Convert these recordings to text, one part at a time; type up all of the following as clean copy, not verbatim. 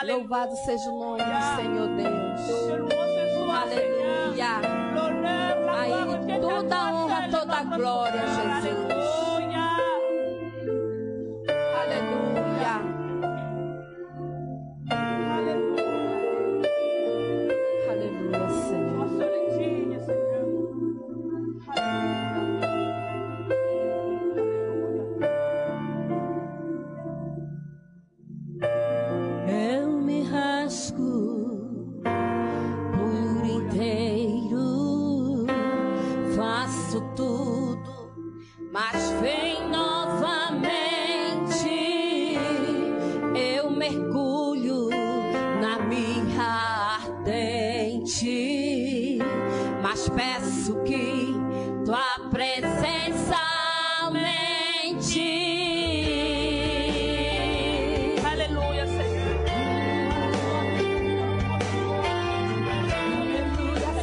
Louvado seja o nome do Senhor Deus. Aleluia. A Ele toda a honra, toda a glória, Jesus. Aleluia. Aleluia, Senhor. Eu me rasgo por inteiro, faço tudo, mas vem novamente. Eu mergulho na minha ardente, mas peço que tua presença aumente. Aleluia, Senhor. Aleluia,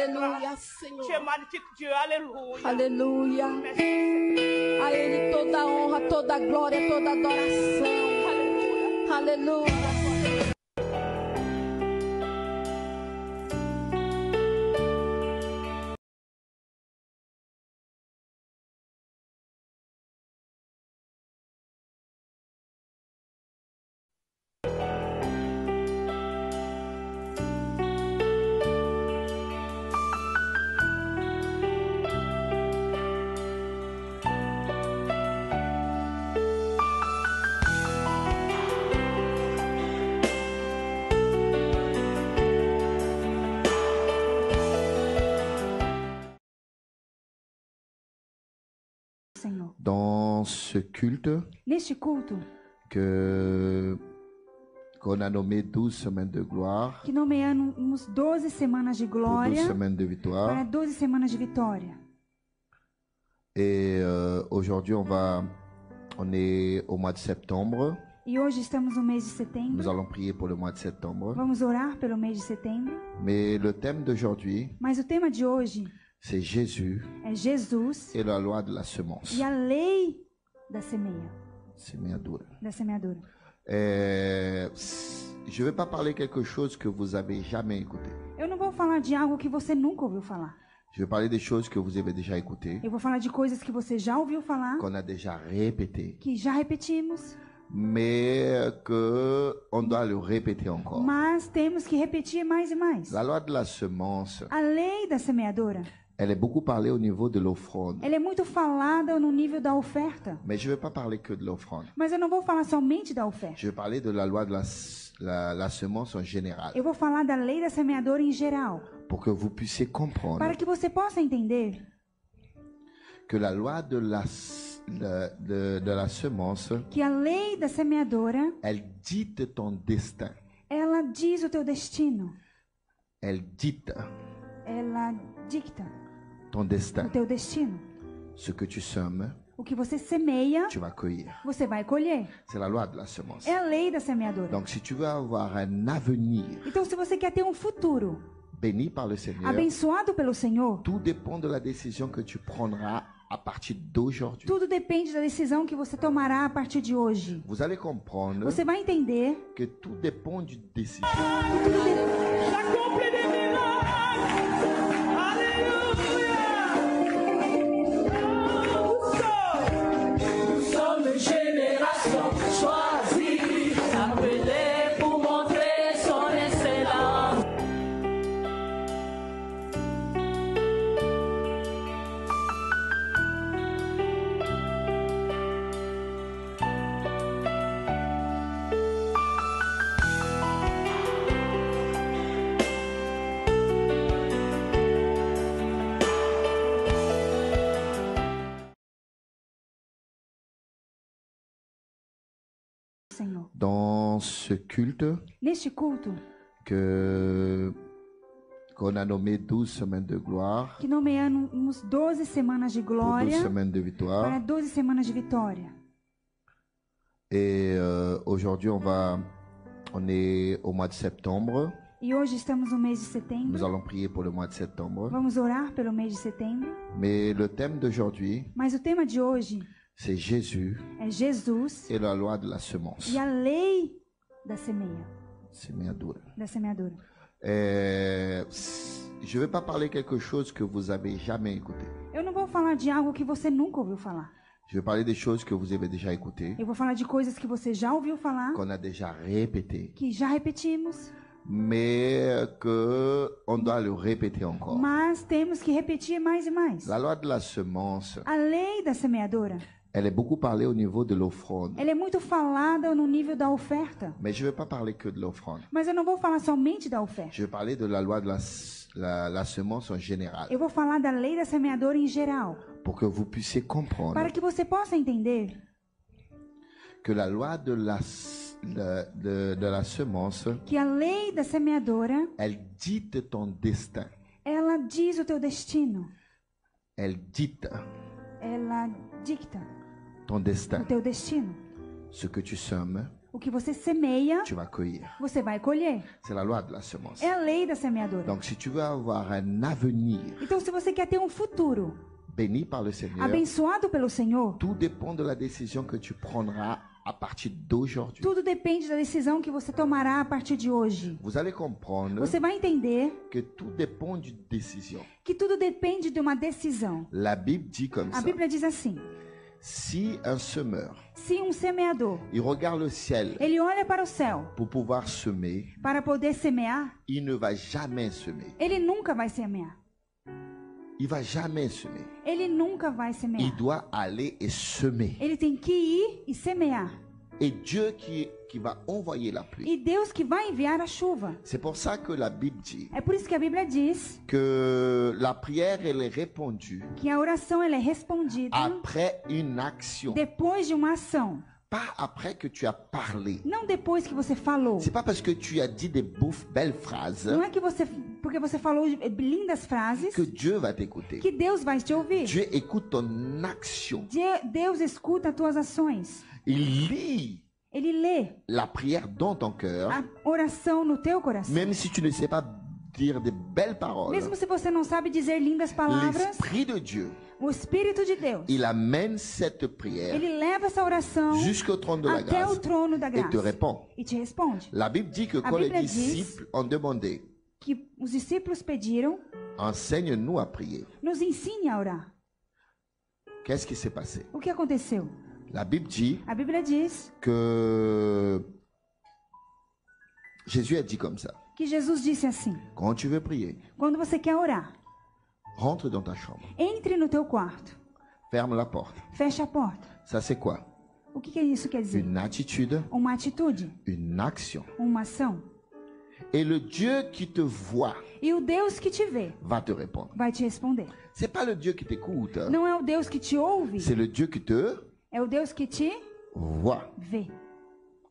Aleluia, Senhor. Tu es magnifique, Dieu. Alléluia. Aleluia. Merci, Seigneur. A Ele toda a honra, toda a glória, toda a adoração. Alléluia. Aleluia. Senhor, Dans ce culte neste culto qu'on a nommé 12 semaines de gloire, que nomeamos 12 semanas de pour 12 glória semaines de para victoire. 12 semanas de vitória. Et aujourd'hui, on est au mois de septembre. E hoje estamos no mês de Nous setembro. allons prier pour le mois de septembre. Vamos orar pelo mês de setembro. Mais le thème d'aujourd'hui, Mas o tema de hoje c'est Jésus é Jesus et la loi de la semence. e a lei da semeia, Semeadura. da semeadura. Je ne vais pas parler quelque chose que vous avez jamais écouté. Eu não vou falar de algo que você nunca ouviu falar. Je vais parler des choses que vous avez déjà écoutées, Eu vou falar de coisas que você já ouviu falar, qu'on a déjà répétées, que já repetimos, mais qu'on doit le répéter encore. mas temos que repetir mais e mais. La loi de la semence, A lei da semeadora, elle est beaucoup parlée au niveau de l'offrande. ela é muito falada no nível da oferta. Mais je ne vais pas parler que de l'offrande. Mas eu não vou falar somente da oferta. Je vais parler de la loi de la semence en général, Eu vou falar da lei da semeadora em geral, pour que vous puissiez comprendre para que você possa entender que la loi de la semence, que a lei da semeadora, elle dicte ton destin. ela diz o teu destino. Elle dicte Ela dicta ton destin. o teu destino. Ce que tu sèmes, O que você semeia, tu vas cueillir. você vai colher. C'est la loi de la semence. É a lei da semeadora. Donc, si tu veux avoir un avenir Então, se você quer ter um futuro béni par le Seigneur, abençoado pelo Senhor, tout dépend de la décision que tu prendras à partir d'aujourd'hui. tudo depende da decisão que você tomará a partir de hoje. Vous allez comprendre Você vai entender que tout dépend d'une décision. J'accomplis des miracles. Alléluia. Nous sommes une génération choisie, appelée pour montrer son excellence. Senhor, Dans ce culte neste culto qu'on a nommé 12 semaines de gloire, que nomeamos 12 semanas de pour 12 glória semaines de para victoire. 12 semanas de vitória. Et aujourd'hui, on est au mois de septembre. E hoje estamos no mês de Nous setembro. allons prier pour le mois de septembre. Vamos orar pelo mês de setembro. Mais le thème d'aujourd'hui, Mas o tema de hoje c'est Jésus é Jesus et la loi de la semence. e a lei da semeia, Semeadura. da semeadura. Je ne vais pas parler quelque chose que vous avez jamais écouté. Eu não vou falar de algo que você nunca ouviu falar. Je vais parler des choses que vous avez déjà écoutées, Eu vou falar de coisas que você já ouviu falar, qu'on a déjà répétées, que já repetimos, mais qu'on doit le répéter encore. mas temos que repetir mais e mais. La loi de la semence, A lei da semeadora, elle est beaucoup parlée au niveau de l'offrande. ela é muito falada no nível da oferta. Mais je ne vais pas parler que de l'offrande. Mas eu não vou falar somente da oferta. Je vais parler de la loi de la semence en général, Eu vou falar da lei da semeadora em geral, pour que vous puissiez comprendre para que você possa entender que la loi de la semence, que a lei da semeadora, elle dicte ton destin. ela diz o teu destino. Elle dicte Ela dicta ton o destin. teu destino. Ce que tu sèmes, O O que você semeia, tu vas cueillir. você vai colher. C'est la loi de la semence. É a lei da semeadora. Donc, si tu veux avoir un avenir Então, se você quer ter um futuro béni par le Seigneur, abençoado pelo Senhor, tout dépend de la décision que tu prendras à partir d'aujourd'hui. tudo depende da decisão que você tomará a partir de hoje. Vous allez comprendre Você vai entender que tout dépend d'une décision. que tudo depende de uma decisão. La Bible dit comme A ça. Bíblia diz assim: Si un semeur, se um semeador, il regarde le ciel ele olha para o céu pour pouvoir semer, para poder semear, il ne va jamais semer. ele nunca vai semear. Il va jamais semer. Ele nunca vai Il semear. doit aller et semer. Ele tem que ir e semear. Et Dieu qui va envoyer la pluie. E Deus que vai enviar a chuva. C'est pour ça que la Bible dit É por isso que a Bíblia diz que la prière, elle est répondue que a oração ela é respondida après une action. depois de uma ação. Pas après que tu as parlé. Não depois que você falou. C'est pas parce que tu as dit des belles phrases Não é que você, porque você falou lindas frases, que Dieu va t'écouter. que Deus vai te ouvir. Dieu écoute ton action. Deus escuta as tuas ações. Il lit Ele lê la prière dans ton cœur, a oração no teu coração. même si tu ne sais pas dire de belles paroles. Mesmo se você não sabe dizer lindas palavras, L'Esprit de Dieu, o Espírito de Deus, il amène cette prière ele leva essa oração jusqu'au trône de la até o grâce trono da et te graça répond. e te responde. La Bible dit que quand les Bible dit- disciples ont demandé, Que os discípulos pediram, enseigne-nous à prier, nos ensine a orar. qu'est-ce qui s'est passé? O que aconteceu? La Bible dit A Bíblia diz que Jésus a dit comme ça. que Jesus disse assim: Quand tu veux prier, quando você quer orar, rentre dans ta chambre, entre no teu quarto, ferme la porte. feche a porta. Ça c'est quoi? O que isso quer dizer? Une attitude, Uma atitude, une action. uma ação. Et le Dieu qui te voit E o Deus que te vê va te répondre. vai te responder. C'est pas le Dieu qui t'écoute, Não é o Deus que te ouve, c'est le Dieu qui te é o Deus que te voit. vê.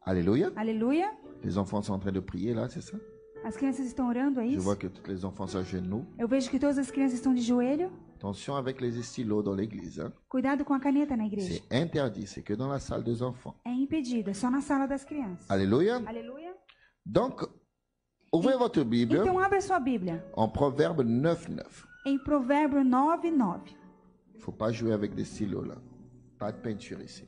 Alléluia. Aleluia. Les enfants sont en train de prier là, c'est ça? As crianças estão orando, é Je isso? vois que tous les enfants s'agenouillent. Eu vejo que todas as crianças estão de joelho. Attention avec les stylos dans l'église. Hein. Cuidado com a caneta na igreja. C'est interdit, c'est que dans la salle des enfants. É impedido, é só na sala das crianças. Alléluia. Aleluia. Donc, ouvrez votre Bible Então abra sua Bíblia en Proverbe 9:9. em Provérbio 9:9. Il ne faut pas jouer avec des stylos là. Pas de peinture ici.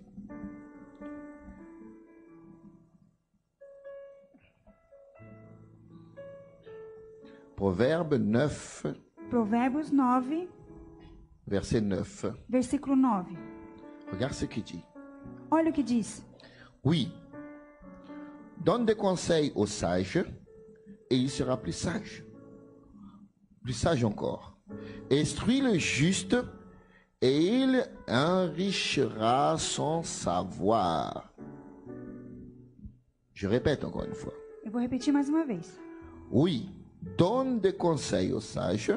Proverbe 9, Provérbios 9, verset 9. versículo 9. Regarde ce qu'il dit. Olha o que diz. Oui, donne des conseils aux sages et il sera plus sage encore. Instruis le juste et il enrichira son savoir. Je répète encore une fois. Eu vou repetir mais uma vez. Oui, donne des conseils aux sages.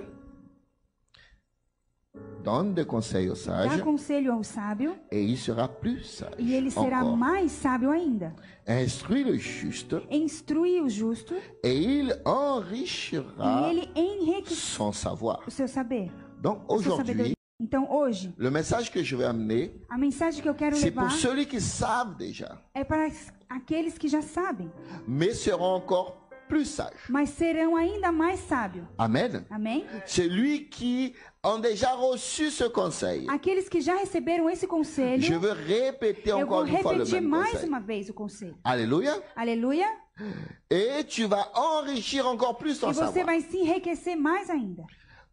Donne des conseils aux Dá sages conselho ao sábio et il sera plus sage. e ele será encore. mais sábio ainda. Instruis le juste Instrui o justo et il e enrichira ele enriquece son savoir. o seu saber. Donc a sua aujourd'hui, sabedoria. Então hoje, le message que je vais amener, a mensagem que eu quero c'est levar pour ceux qui savent déjà, é para aqueles que já sabem, mais seront encore plus sages. mas serão ainda mais sábios. Amen. Amém? Celui qui ont déjà reçu ce conseil. Aqueles que já receberam esse conselho, Je veux répéter eu vou encore une fois le repetir même mais conseil. uma vez o conselho. Alléluia. Aleluia. Et tu vas enrichir encore plus ton E você savoir. vai se enriquecer mais ainda.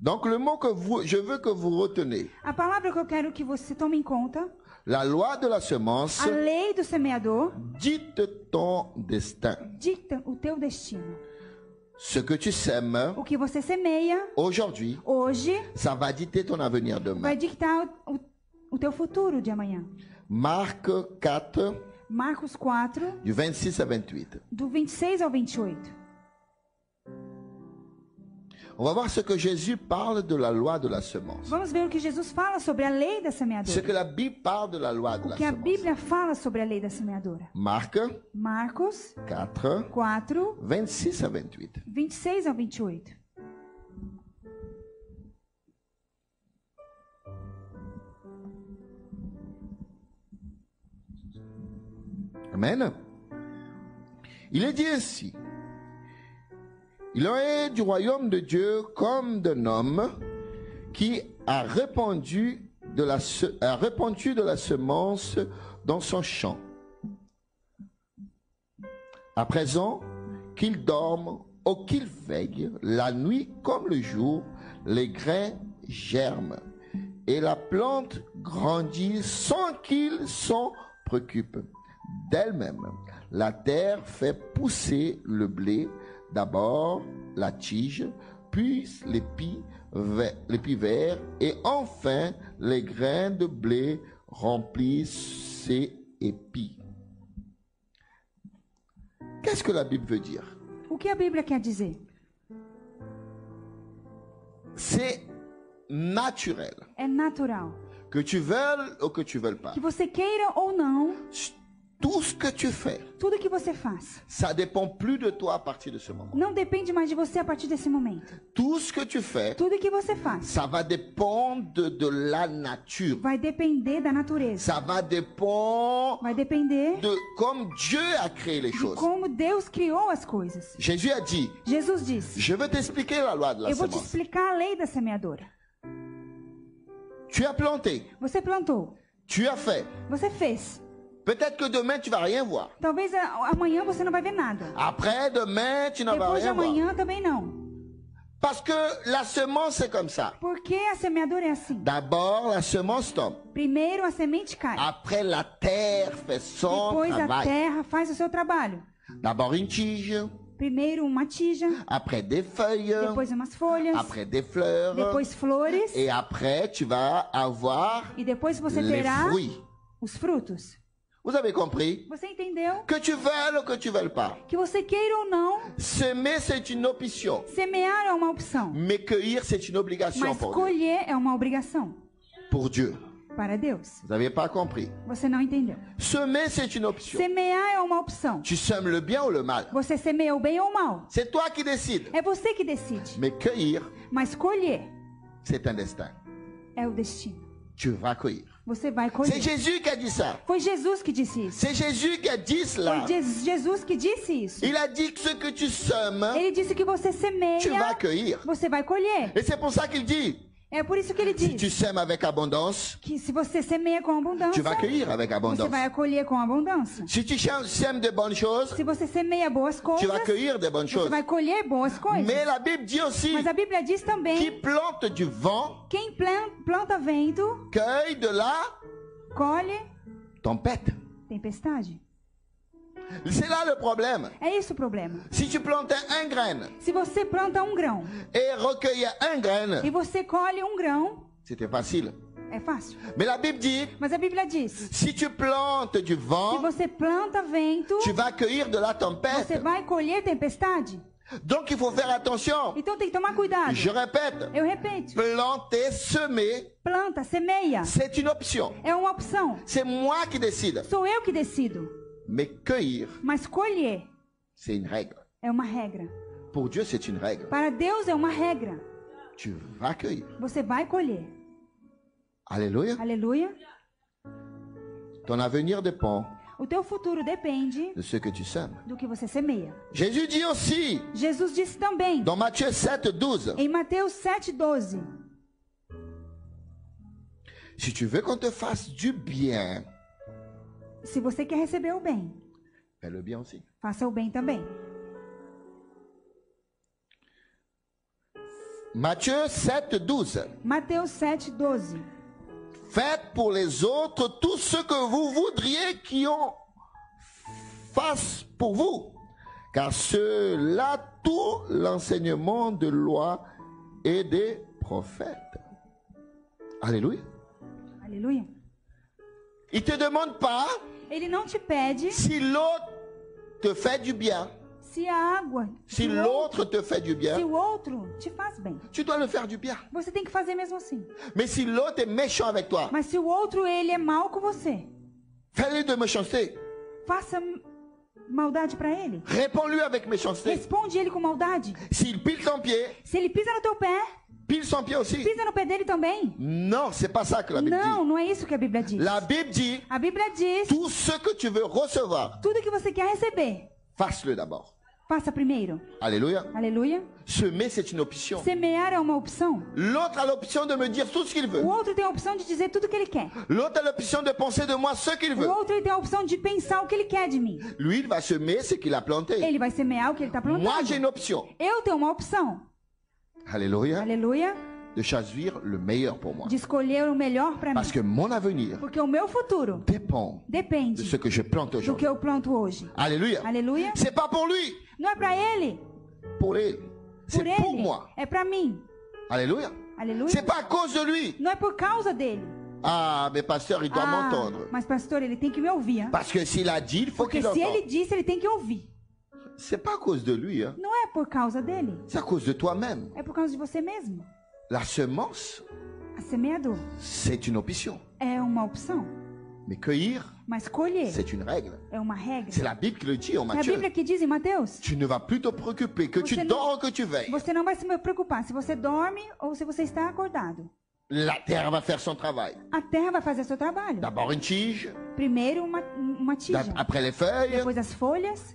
Donc le mot que je veux que vous retenez, A palavra que eu quero que você tome em conta, la loi de la semence a lei do semeador dicte ton destin. dicta o teu destino. Ce que tu sèmes O que você semeia aujourd'hui, hoje ça va dicter ton avenir demain. vai dictar o teu futuro de amanhã. Marc 4, Marcos 4, du 26 à 28. do 26 ao 28. On va voir ce que Jésus parle de la loi de la semence. Vamos ver o que Jesus fala sobre a lei da Ce semeadora. que la Bible parle de la loi de O la que a semence. Bíblia fala sobre a lei da semeadora. Marc Marcos 4, 4, 26 à 28. 26 ao 28. Amen. Il est dit ainsi. Il en est du royaume de Dieu comme d'un homme qui a répandu de la semence dans son champ. À présent, qu'il dorme ou qu'il veille, la nuit comme le jour, les grains germent et la plante grandit sans qu'il s'en préoccupe. D'elle-même, la terre fait pousser le blé, d'abord la tige, puis l'épi vert et enfin les grains de blé remplissent ses épis. Qu'est-ce que la Bible veut dire? O que a Bíblia quer dizer? C'est naturel. É natural. Que tu veuilles ou que tu veuilles pas. Que você queira ou não, Tout ce que tu fais, tudo que você faz ça dépend plus de toi à partir de ce moment. não depende mais de você a partir desse momento. Tout ce que tu fais, Tudo que você faz ça va dépendre de la nature. vai depender da natureza. Ça va dépendre Vai depender de comme Dieu a créé les de choses. como Deus criou as coisas. Jésus a dit, Jesus disse: je vais t'expliquer la loi de la eu vou te semence. explicar a lei da semeadora. Tu as planté, Você plantou, tu as fait. você fez. Peut-être que demain, tu vas rien voir. Talvez amanhã você não vai ver nada. Après, demain, tu n'en vas Depois de rien voir. amanhã também não. Parce que la semence, c'est comme ça. Porque a semeadora é assim. D'abord, la semence tombe. Primeiro a semente cai. Après, la terre fait son Depois a travail. terra faz o seu trabalho. D'abord une tige, Primeiro uma tija, après des feuilles, depois umas folhas, après des fleurs, depois flores et après tu vas avoir e depois você les terá fruits. os frutos. Vous avez compris? Você entendeu? Que tu veuilles ou que tu veuilles pas. Que você queira ou não, Semer, c'est une option. semear é uma opção, Mais cueillir, c'est une obligation mas pour Dieu. colher é uma obrigação Pour Dieu. para Deus. Vous n'avez pas compris. Você não entendeu? Semer, c'est une option. Semear é uma opção. Tu sèmes le bien ou le mal. Você semeia o bem ou o mal. C'est toi qui décides. É você que decide. Mais cueillir, Mas colher c'est un destin. é o destino. Tu vas cueillir. Você vai C'est colher. Jésus qui a dit ça. Foi Jesus que disse isso. C'est Jésus qui a dit cela. Foi Jesus que disse isso. Il a dit que ce que tu sèmes, Ele disse que você tu vas semeia, cueillir. você vai colher. Et c'est pour ça qu'il dit, É por isso que ele si tu diz sèmes avec abondance, que se você semeia com tu abundância, vas cueillir avec você abondance. vai colher com abundância. Si tu sèmes de bonnes choses, Se você semeia boas tu coisas, vas cueillir de bonnes você choses. vai colher boas coisas. Mais la Bible dit aussi, Mas a Bíblia diz qui também, plante du vent, quem planta vento, cueille de la colhe tempête. tempestade. C'est là le problème. É isso o problema. Si tu plantais un grain Se você planta um grão et recueillais un grain, e você colhe um grão, c'était facile. é fácil. Mais la Bible dit, Mas a Bíblia diz, si tu plantes du se vent, você planta vento, tu vas cueillir de la você tempête. vai colher tempestade. Donc il faut faire attention. Então tem que tomar cuidado. Je répète, Eu repito, planter, semer, planta, semeia, c'est une option. é uma opção. C'est moi qui décide. Sou eu que decido. Mais cueillir, Mas colher c'est une règle. é uma regra. Pour Dieu, c'est une règle. Para Deus é uma regra. Tu vas cueillir. Você vai colher. Alléluia. Aleluia. Ton avenir dépend O teu futuro depende de ce que tu sèmes. do que você semeia. Jésus dit aussi, Jesus disse também, dans Matthieu 7, 12, em Mateus 7,12, si tu veux qu'on te fasse du bien, se você quer receber o bem, fais le bien aussi. faça o bem também. Matthieu 7, 12. Mateus 7,12. Faites pour les autres tout ce que vous voudriez qu'on fasse pour vous. Car cela tout l'enseignement de loi et des prophètes. Alléluia. Aleluia. Il te demande pas Ele não te pede si l'autre te fait du bien. se a água, Si l'autre te fait du se bien, o outro te faz bem. tu dois le faire du bien. Você tem que fazer mesmo assim. Mais si l'autre est méchant avec toi, Mas se o outro ele é mal com você, fais-lui de méchanceté. faça maldade para ele. Réponds-lui avec méchanceté. Responde ele com maldade. S'il pile ton pied, Se ele pisa no teu pé, pile son pied aussi. pisa no pé dele também. Non, c'est pas ça que la Bible Não, dit. não é isso que a Bíblia diz. La Bible dit, A Bíblia diz, tout ce que tu veux recevoir, tudo que você quer receber, Fasse-le d'abord. Faça primeiro. Alléluia. Aleluia. Semer, c'est une option. Semear é uma opção. L'autre a l'option de me dire tout ce qu'il veut. O outro tem a opção de dizer tudo o que ele quer. L'autre a l'option de penser de moi ce qu'il O veut. outro ele tem a opção de pensar o que ele quer de mim. Lui, il va semer ce qu'il a planté. Ele vai semear o que ele está plantando. Moi, j'ai une option. Eu tenho uma opção. Alléluia. Aleluia. De choisir le meilleur pour moi. De escolher o melhor para mim. Parce que mon avenir Porque o meu futuro dépend de depende ce que je plante do que aujourd'hui. eu planto hoje. Alléluia. Aleluia. C'est pas pour lui, Não é para ele. pour lui. C'est Por pour ele. moi. É para mim. Alléluia. Aleluia. C'est pas à cause de lui. Não é por causa dele. Ah, mais pasteur, il doit m'entendre. Mas pastor, ele tem que me ouvir. Hein? Parce que s'il a dit, il faut Porque qu'il se entende. ele disse, ele tem que ouvir. C'est pas à cause de lui, hein. Não é por causa dele. C'est à cause de toi-même. É por causa de você mesmo. La semence, A semeador c'est une option. é uma opção. Mais cueillir, Mas colher c'est une règle. é uma regra. C'est la Bible qui le dit en É a Matthieu. Bíblia que diz em Mateus. Tu ne vas plus te préoccuper que tu Você não- dors ou que tu veilles. Você não vai se preocupar se você dorme ou se você está acordado. La terre va faire son travail. A terra vai fazer seu trabalho. D'abord une tige, Primeiro uma tija. après les feuilles, Depois as folhas,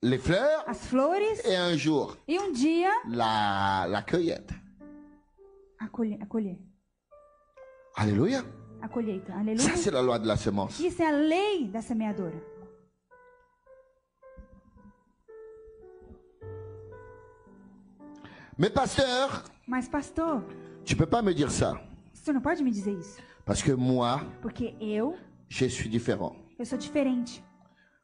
les fleurs, as flores. et un jour, E um dia, la cueillette. a colher. Alléluia. A colheita. Ça, Aleluia. c'est la loi de la semence. Isso é a lei da semeadora. Mais pasteur, Mas pastor, tu peux pas me dire ça. você não pode me dizer isso. Parce que moi, Porque eu je suis différent. sou diferente.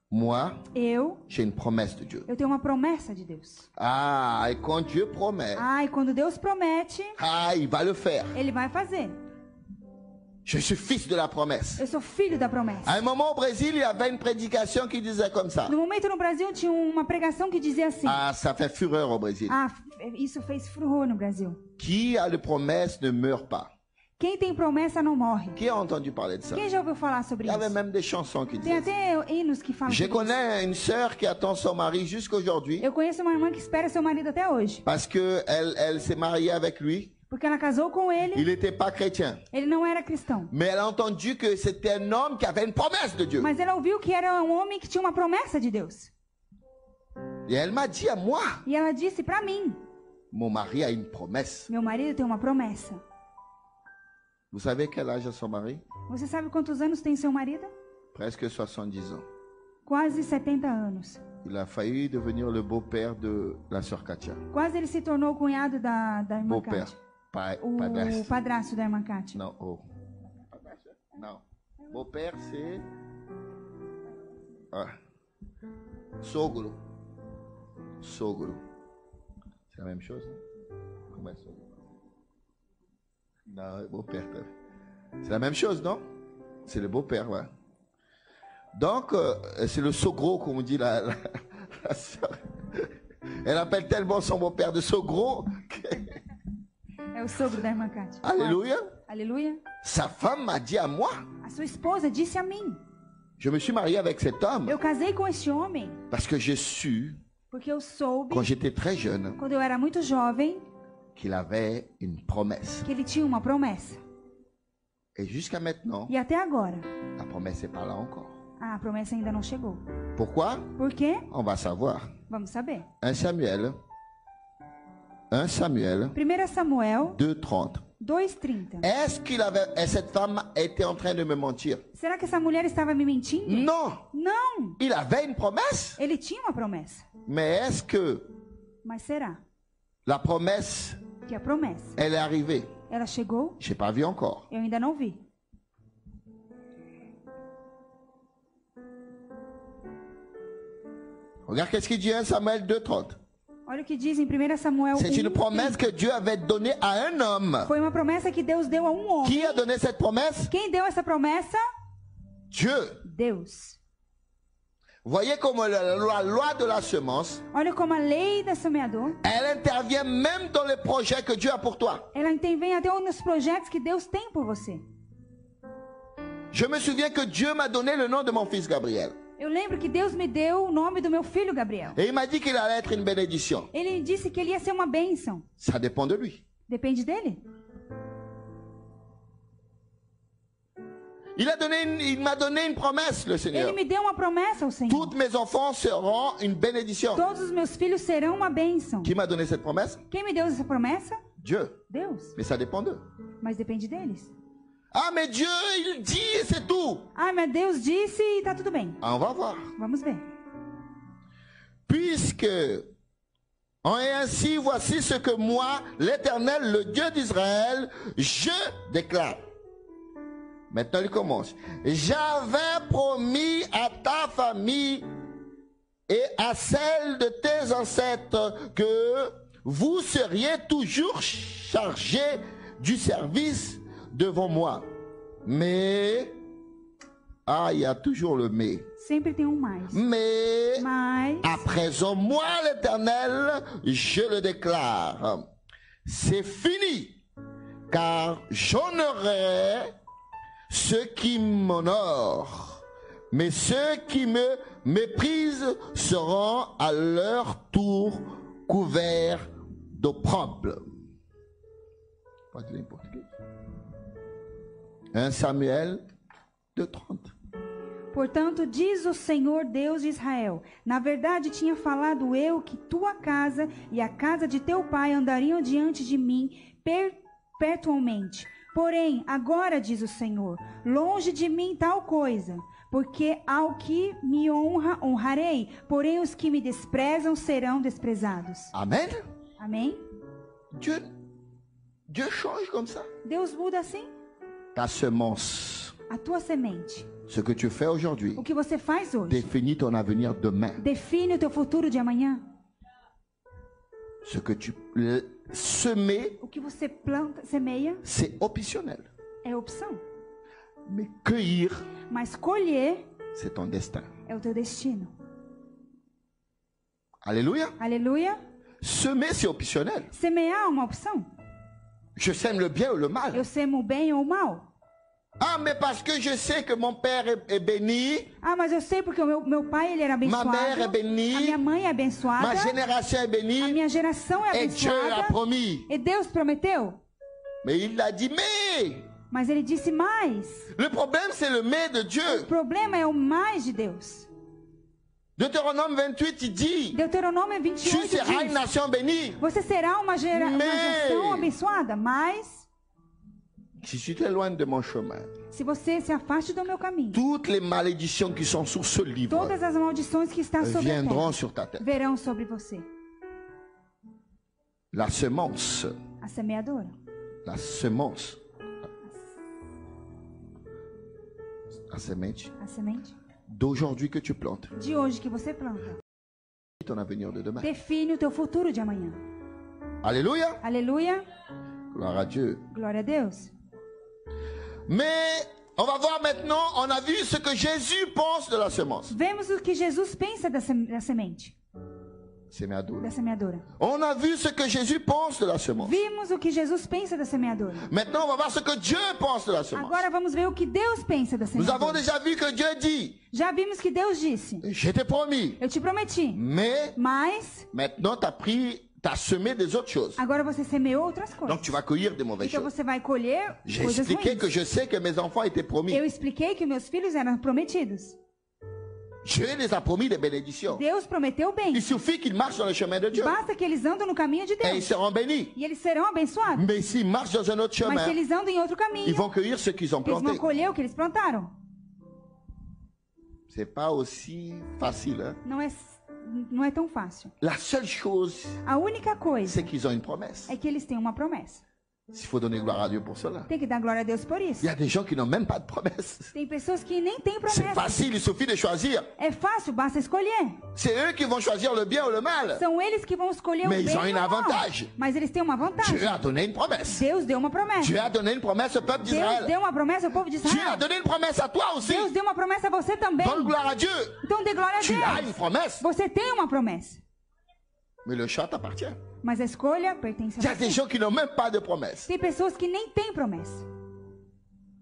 Moi, Eu j'ai une promesse de Dieu. tenho uma promessa de Deus. Ah, et quand Dieu promet, E quando Deus promete, il va le faire. Ele vai fazer. Je suis fils de la promesse. Eu sou filho da promessa. À un moment au Brésil, il y avait une prédication qui disait comme ça. No momento no Brasil tinha uma pregação que dizia assim. Ah, ça fait fureur au Brésil. Isso fez furor no Brasil. Qui a de promesse ne meurt pas. Quem tem promessa não morre. Qui a entendu parler de ça? Quem já ouviu falar sobre Il y avait isso? même des chansons qui Tem disaient ça. até hinos que falam Je sobre isso. connais une sœur qui attend son mari jusqu'aujourd'hui Eu conheço uma irmã que espera seu marido até hoje. parce que elle s'est mariée avec lui. Porque ela casou com ele, Il n'était pas chrétien. ele não era cristão. Mais elle a entendu que c'était un homme qui avait une promesse de Dieu. Mas ela ouviu que era um homem que tinha uma promessa de Deus. Et elle m'a dit à moi, E ela disse pra mim, mon mari a une promesse. meu marido tem uma promessa. Vous savez quel âge a son mari? Você sabe quantos anos tem seu marido? Presque 70 ans. Quase 70 anos. Il a failli devenir le beau-père de la sœur Katia. Quase ele se tornou o cunhado da irmã Beau-père. Kátia. O Padrasto. padrasto da irmã Kátia. Non, oh. Non. Beau-père, c'est... Ah. Sogro. Sogro. C'est la même chose, non? Comment est sogro? Non, beau-père. C'est la même chose, non? C'est le beau-père, ouais. Donc, c'est le sogro, comme dit la sœur. Elle appelle tellement son beau-père de sogro. É o sogro da irmã Kátia. Alléluia. Aleluia. Sa femme m'a dit à moi, A sua esposa disse a mim. je me suis marié avec cet homme Eu casei com este homem parce que j'ai su, porque eu soube, quand j'étais très jeune, quando eu era muito jovem, qu'il avait une promesse. que ele tinha uma promessa. Et jusqu'à maintenant, E até agora, la promesse n'est pas là encore. a promessa ainda não chegou. Pourquoi? Por quê? On va savoir. Vamos saber. 1 Samuel 1 Samuel 2:30. 2:30. Est-ce cette femme était en train de me mentir? Será que essa mulher estava me mentindo? Non. Não. Il avait une promesse. Ele tinha uma promessa. Mais est-ce que Mas será la promesse, que a promessa, elle est arrivée? ela chegou? Je n'ai pas vu encore. Eu ainda não vi. Regarde qu'est-ce qu'il dit 1 Samuel 2:30. Olha o que diz em 1 Samuel C'est une 1:30. promesse que Dieu avait donnée à un homme. Foi uma promessa que Deus deu a um homem. Qui a donné cette promesse? Quem deu essa promessa? Dieu. Deus. Voyez comme la loi de la semence, Olha como a lei da semeador, elle intervient même dans les projets que Dieu a pour toi. ela intervém até nos projetos que Deus tem por você. Je me souviens que Dieu m'a donné le nom de mon fils Gabriel. Eu lembro que Deus me deu o nome do meu filho Gabriel. Et il m'a dit qu'il allait être une bénédiction. Ele disse que ele ia ser uma bênção. Ça dépend de lui. Depende dele. Il m'a donné une promesse, le Seigneur. Ele me deu uma promessa, o Senhor. Tous mes enfants seront une bénédiction. Todos os meus filhos serão uma bênção. Qui m'a donné cette promesse? Quem me deu essa promessa? Dieu. Deus. Mais ça dépend d'eux. Mas depende deles. Ah, mais Dieu, il dit et c'est tout. Ah, mas Deus disse e tá tudo bem. Ah, on va voir. Vamos ver. Puisque, et ainsi, voici ce que moi, l'Éternel, le Dieu d'Israël, je déclare. Maintenant, il commence. J'avais promis à ta famille et à celle de tes ancêtres que vous seriez toujours chargés du service devant moi. Mais, il y a toujours le mais. Sempre tem mais. Mais, Mas, à présent, moi, l'Éternel, je le déclare. C'est fini, car j'honorerai ceux qui m'honorent, mais ceux qui me méprisent seront à leur tour couverts d'opprobre. 1 Samuel 2:30. portanto, diz o Senhor Deus de Israel: na verdade tinha falado eu que tua casa e a casa de teu pai andariam diante de mim perpetuamente. Porém, agora diz o Senhor: longe de mim tal coisa, porque ao que me honra, honrarei, porém os que me desprezam serão desprezados. Amen. Amém? Dieu change comme ça. Deus muda assim Ta semence, a tua semente. ce que tu fais aujourd'hui, O que você faz hoje définit ton avenir demain. define o teu futuro de amanhã. Ce que tu semer, O que você planta, semeia, c'est optionnel. é opção. Mais cueillir, Mas colher c'est ton destin. é o teu destino. Alléluia. Aleluia. Semer, c'est optionnel. Semear é uma opção. Je sème le bien ou le mal. Eu semo o bem ou o mal. Ah, mais parce que je sais que mon père est béni, Ah, mas eu sei porque o meu pai ele era abençoado. mère est bénie, A minha mãe é abençoada. ma génération est A bénie, minha geração é et Dieu l'a abençoada. promis. E Deus prometeu. Mais il l'a dit, mais Mas ele disse mais. le problème, c'est le mais de O Dieu. problema é o mais de Deus. Deutéronome 28, il dit, Deuteronômio tu 28 seras une diz: nation bénie. você será uma geração abençoada, mas Si tu t'éloignes de mon chemin, se você se afaste do meu caminho, toutes les malédictions qui sont sur ce livre todas as maldições que estão sobre a viendront terra sur ta tête. verão sobre você. La semence, A semeadora. la semence, la semente A semente d'aujourd'hui que tu plantes, de hoje que você planta ton avenir de demain. define o teu futuro de amanhã. Alléluia. Aleluia. Gloire à Dieu. Glória a Deus. Mais on va voir maintenant, on a vu ce que Jésus pense de la semence. Vemos o que Jesus pensa da semente, Semeadura. da semeadora. On a vu ce que Jésus pense de la semence. Vimos o que Jesus pensa da semeadora. Maintenant, on va voir ce que Dieu pense de la semence. Agora vamos ver o que Deus pensa da Nous avons semeadora. déjà vu que Dieu dit, Já vimos que Deus disse: je t'ai promis, eu te prometi, mais mas maintenant tu as semé des autres choses. agora você semeou outras coisas. Donc tu vas cueillir des mauvaises Então choses. você vai colher J'ai coisas expliqué ruins. que je sais que mes enfants étaient promis. Eu expliquei que meus filhos eram prometidos. Dieu les a promis des bénédictions. Deus prometeu bem. Il suffit qu'ils marchent dans le chemin de Dieu. Basta que eles andam no caminho de Et ils Deus. seront bénis. E eles serão abençoados. Mais s'ils marchent dans un autre Mas se chemin, eles andam em outro caminho, ils vont cueillir ce qu'ils ont eles vão planté. colher o que eles plantaram. C'est pas aussi facile. Hein? Não é tão fácil. La seule chose, A única coisa c'est qu'ils ont une promesse. é que eles têm uma promessa. Il faut donner gloire à Dieu pour cela. Tem que dar glória a Deus por Il isso. y a des gens qui n'ont même pas de promesse. Tem pessoas que nem têm C'est promessa. facile, il suffit de choisir. É fácil, basta escolher. C'est eux qui vont choisir le bien ou le mal. São eles que vão escolher Mais o ils bem ont e une o mal. avantage. Mas eles têm uma vantagem. Dieu a donné une promesse. Deus deu uma promessa. Dieu a donné une promesse au peuple Deus d'Israël. deu uma promessa ao povo de Dieu a Israel. donné une promesse à toi aussi. Deus deu uma promessa a você também. Donne gloire à Dieu. Então dê glória a Tu as une Deus. promesse, Você tem uma promessa. mais le choix t'appartient. Mas a escolha pertence Il y a a des você. gens qui n'ont même pas de promesse. Tem pessoas que nem têm promessa.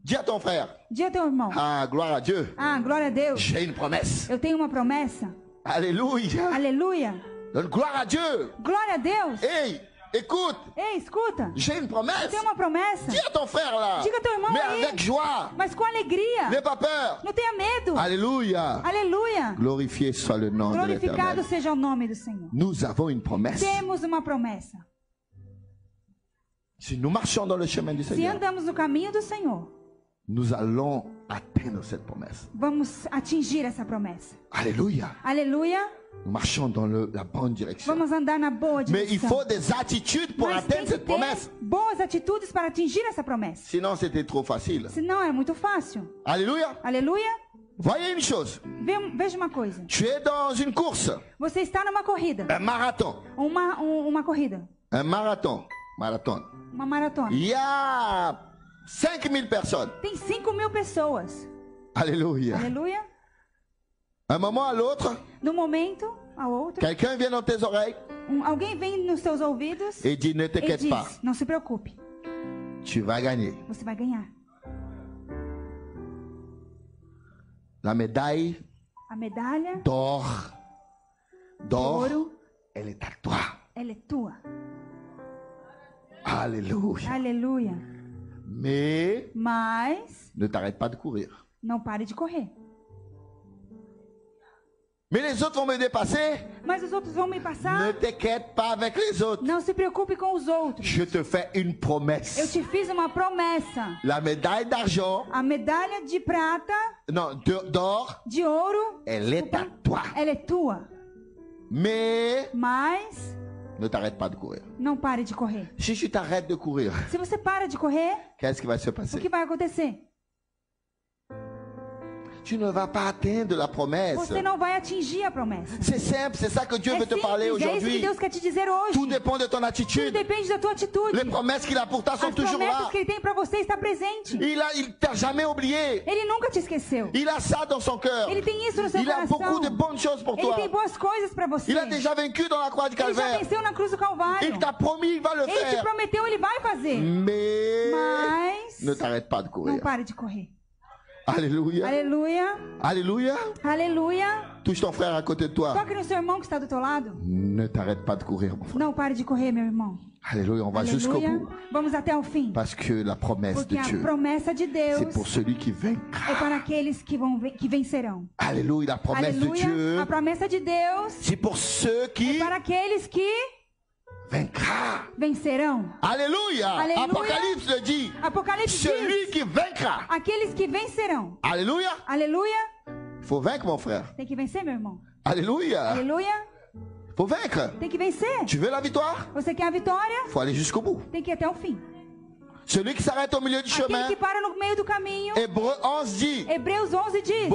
Dis à ton frère, Diga ao teu irmão: ah, gloire à Dieu, ah, glória a Deus. j'ai une promesse. Eu tenho uma promessa. Alléluia. Aleluia. Donne gloire à Dieu. Glória a Deus. Et Écoute, Ei, escuta. j'ai une promesse. Tem uma promessa. Dis à ton frère là. Diga ao teu irmão Mais aí. avec joie. Mas com alegria. N'aie pas peur. Não tenha medo. Alléluia. Aleluia. Glorifié soit le nom de Glorificado l'Éternel. seja o nome do Senhor. Nous avons une promesse. Temos uma promessa. Si nous marchons dans le chemin du Se Seigneur, andamos no caminho do Senhor, nous allons atteindre cette promesse. vamos atingir essa promessa. Alléluia. Aleluia. Nous marchons dans la bonne direction. Vamos andar na boa Mais il direção. faut des attitudes pour Mas tem atteindre que cette promesse. ter boas atitudes para atingir essa promessa. Sinon, c'était trop facile. Senão é muito fácil. Alléluia. Aleluia. Voyez une chose. Veja uma coisa. Tu es dans une course, Você está numa corrida. un marathon. Uma corrida. Un marathon. Marathon. Uma maratona. Il y a 5000 personnes. Tem 5.000 pessoas. Alléluia. Aleluia. Un moment à l'autre, No momento, a outra, quelqu'un vient dans tes oreilles alguém vem nos seus ouvidos et dit ne e t'inquiète diz: pas, não se preocupe, tu vas gagner. você vai ganhar. La médaille A medalha d'or, de ouro, elle est à toi. ela é tua. Alléluia. Aleluia. Mais Mas ne t'arrête pas de courir. não pare de correr. Mais les autres vont me dépasser. Mas os outros vão me Ne passar. t'inquiète pas avec les autres. Não se preocupe com os outros. Je te fais une Eu promesse. te fiz uma promessa. La médaille d'argent, A medalha de prata, non, d'or, de ouro, elle est à toi. ela é tua. Mais Mas ne t'arrête pas de courir. não pare de correr. Si tu t'arrêtes de courir, Se você para de correr, qu'est-ce qui va se o passer? que vai acontecer? Tu ne vas pas atteindre la promesse. Você não vai atingir a promessa. C'est simple, c'est ça que Dieu É veut te parler simples, é isso que aujourd'hui. Deus quer te dizer hoje. Tout dépend de ton Tudo attitude. depende da tua atitude. Les promesses qu'il a pour toi sont As toujours promessas là. que Ele tem para você está presente. Il t'a jamais oublié. Ele nunca te esqueceu. Il a ça dans son cœur. Ele tem isso no seu Il a coração. beaucoup de bonnes choses pour Ele toi. tem boas coisas para você. Il a déjà vaincu dans la croix du Ele já Calvaire. venceu na cruz do Calvário. Il t'a promis, il va le Ele te faire. prometeu, Ele vai fazer. Mais Mas ne t'arrête pas de não courir. pare de correr. Alléluia. Aleluia. Alléluia. Aleluia. Touche ton frère à côté de toi. Toque no seu irmão que está do teu lado. Ne t'arrête pas de courir, mon frère. Não pare de correr, meu irmão. Alléluia, on va jusqu'au Aleluia. bout. Vamos até o fim. Parce que la promesse de Porque a Dieu, promessa de c'est Deus pour celui qui vaincra. é para aqueles que vencerão. Alléluia, la promesse de Aleluia. Dieu, A promessa de Deus c'est pour ceux é qui para aqueles que vaincra. vencerão. Alléluia. Alléluia. Apocalypse le dit. Apocalipse Celui diz: qui vaincra. aqueles que vencerão. Alléluia. Aleluia. Il faut vaincre, mon frère. Tem que vencer, meu irmão. Alléluia. Aleluia. Il faut vaincre. Tem que vencer. Tu veux la victoire? Você quer a vitória? Il faut aller jusqu'au bout. Tem que ir até o fim. Celui qui s'arrête au milieu du Aquele chemin, que para no meio do caminho. Hébreu 11 dit, Hebreus 11 diz: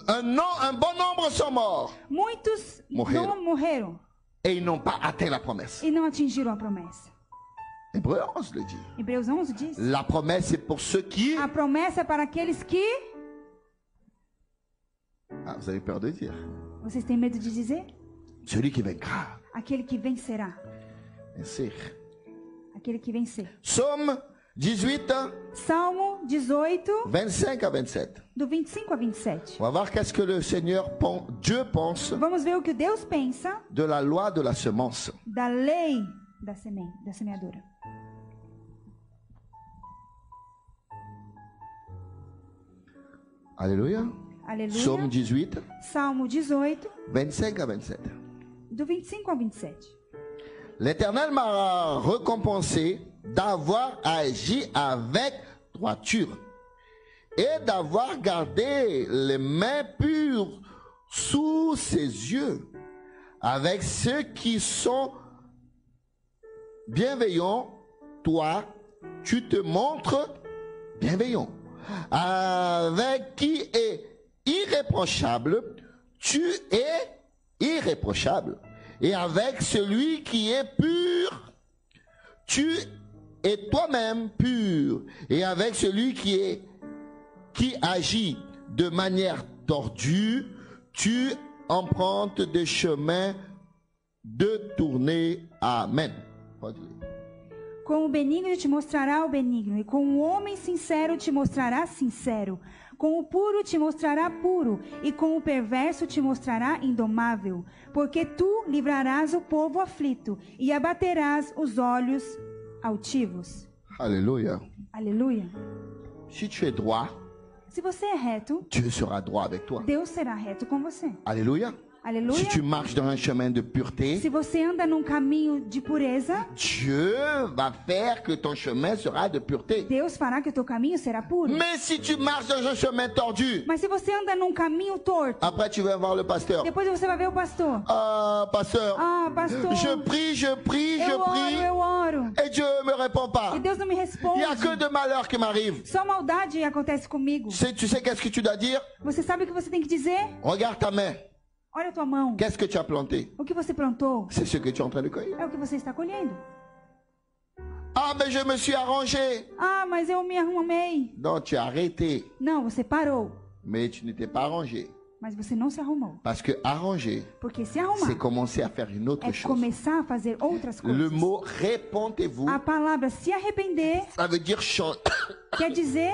un bon nombre sont morts muitos Morreram. não morreram et ils n'ont pas atteint la promesse. e não atingiram a promessa. Hébreu 11 le dit. Hebreus 11 diz: La promesse c'est pour ceux qui... a promessa é para aqueles que... Ah, vous avez peur de dire. Vocês têm medo de dizer? Celui qui vaincra. Aquele que vencerá. Vencer. Aquele que vencer. Psaume 18, Salmo 18, 25 à 27. do 25 a 27. On va voir qu'est-ce que le Seigneur, Dieu pense Vamos ver o que Deus pensa de la loi de la semence. da lei da semeadura. Alléluia. Aleluia. Psaume 18, Salmo 18, 25 à 27. do 25 ao 27. L'Éternel m'a récompensé d'avoir agi avec droiture et d'avoir gardé les mains pures sous ses yeux avec ceux qui sont bienveillants. Toi, tu te montres bienveillant. Avec qui est irréprochable, tu es irréprochable. Et avec celui qui est pur, tu es toi-même pur. Et avec celui qui agit de manière tordue, tu empruntes des chemins détournés. Amen. Pode ler. Com o benigno te mostrará o benigno, e com o homem sincero te mostrará sincero. Com o puro te mostrará puro, e com o perverso te mostrará indomável. Porque tu livrarás o povo aflito, e abaterás os olhos altivos. Alléluia. Aleluia. Si tu es droit, Se você é reto, Dieu sera droit avec toi. Deus será reto com você. Alléluia. Aleluia. Si tu marches dans un chemin de pureté, Se você anda num caminho de pureza, Dieu va faire que ton chemin sera de pureté. Deus fará que o teu caminho será puro. Mais si tu marches dans un chemin tordu, Mas se você anda num caminho torto, après tu vas voir le pasteur. depois você vai ver o pastor. Ah, pasteur, Ah, pastor, je prie, je prie, je prie, eu oro. et Dieu ne me répond pas. E Deus não me Il responde. n'y a que de malheur qui m'arrive. Só maldade acontece comigo. Tu sais qu'est-ce que tu dois dire? Você sabe o que você tem que dizer? Regarde ta main. Olha a tua mão. Qu'est-ce que tu as planté? O que você plantou C'est ce que tu es en train de cueillir. é o que você está colhendo. Ah, mais je me suis arrangé. Ah, mas eu me arrumei. Non, tu as arrêté, Não, você parou. mais tu ne t'es pas arrangé. Mas você não se arrumou. Parce que arranger, Porque se c'est arrumar commencer à faire une autre é chose. começar a fazer outras Le coisas. mot répondez-vous, A palavra se arrepender ça veut dire quer dizer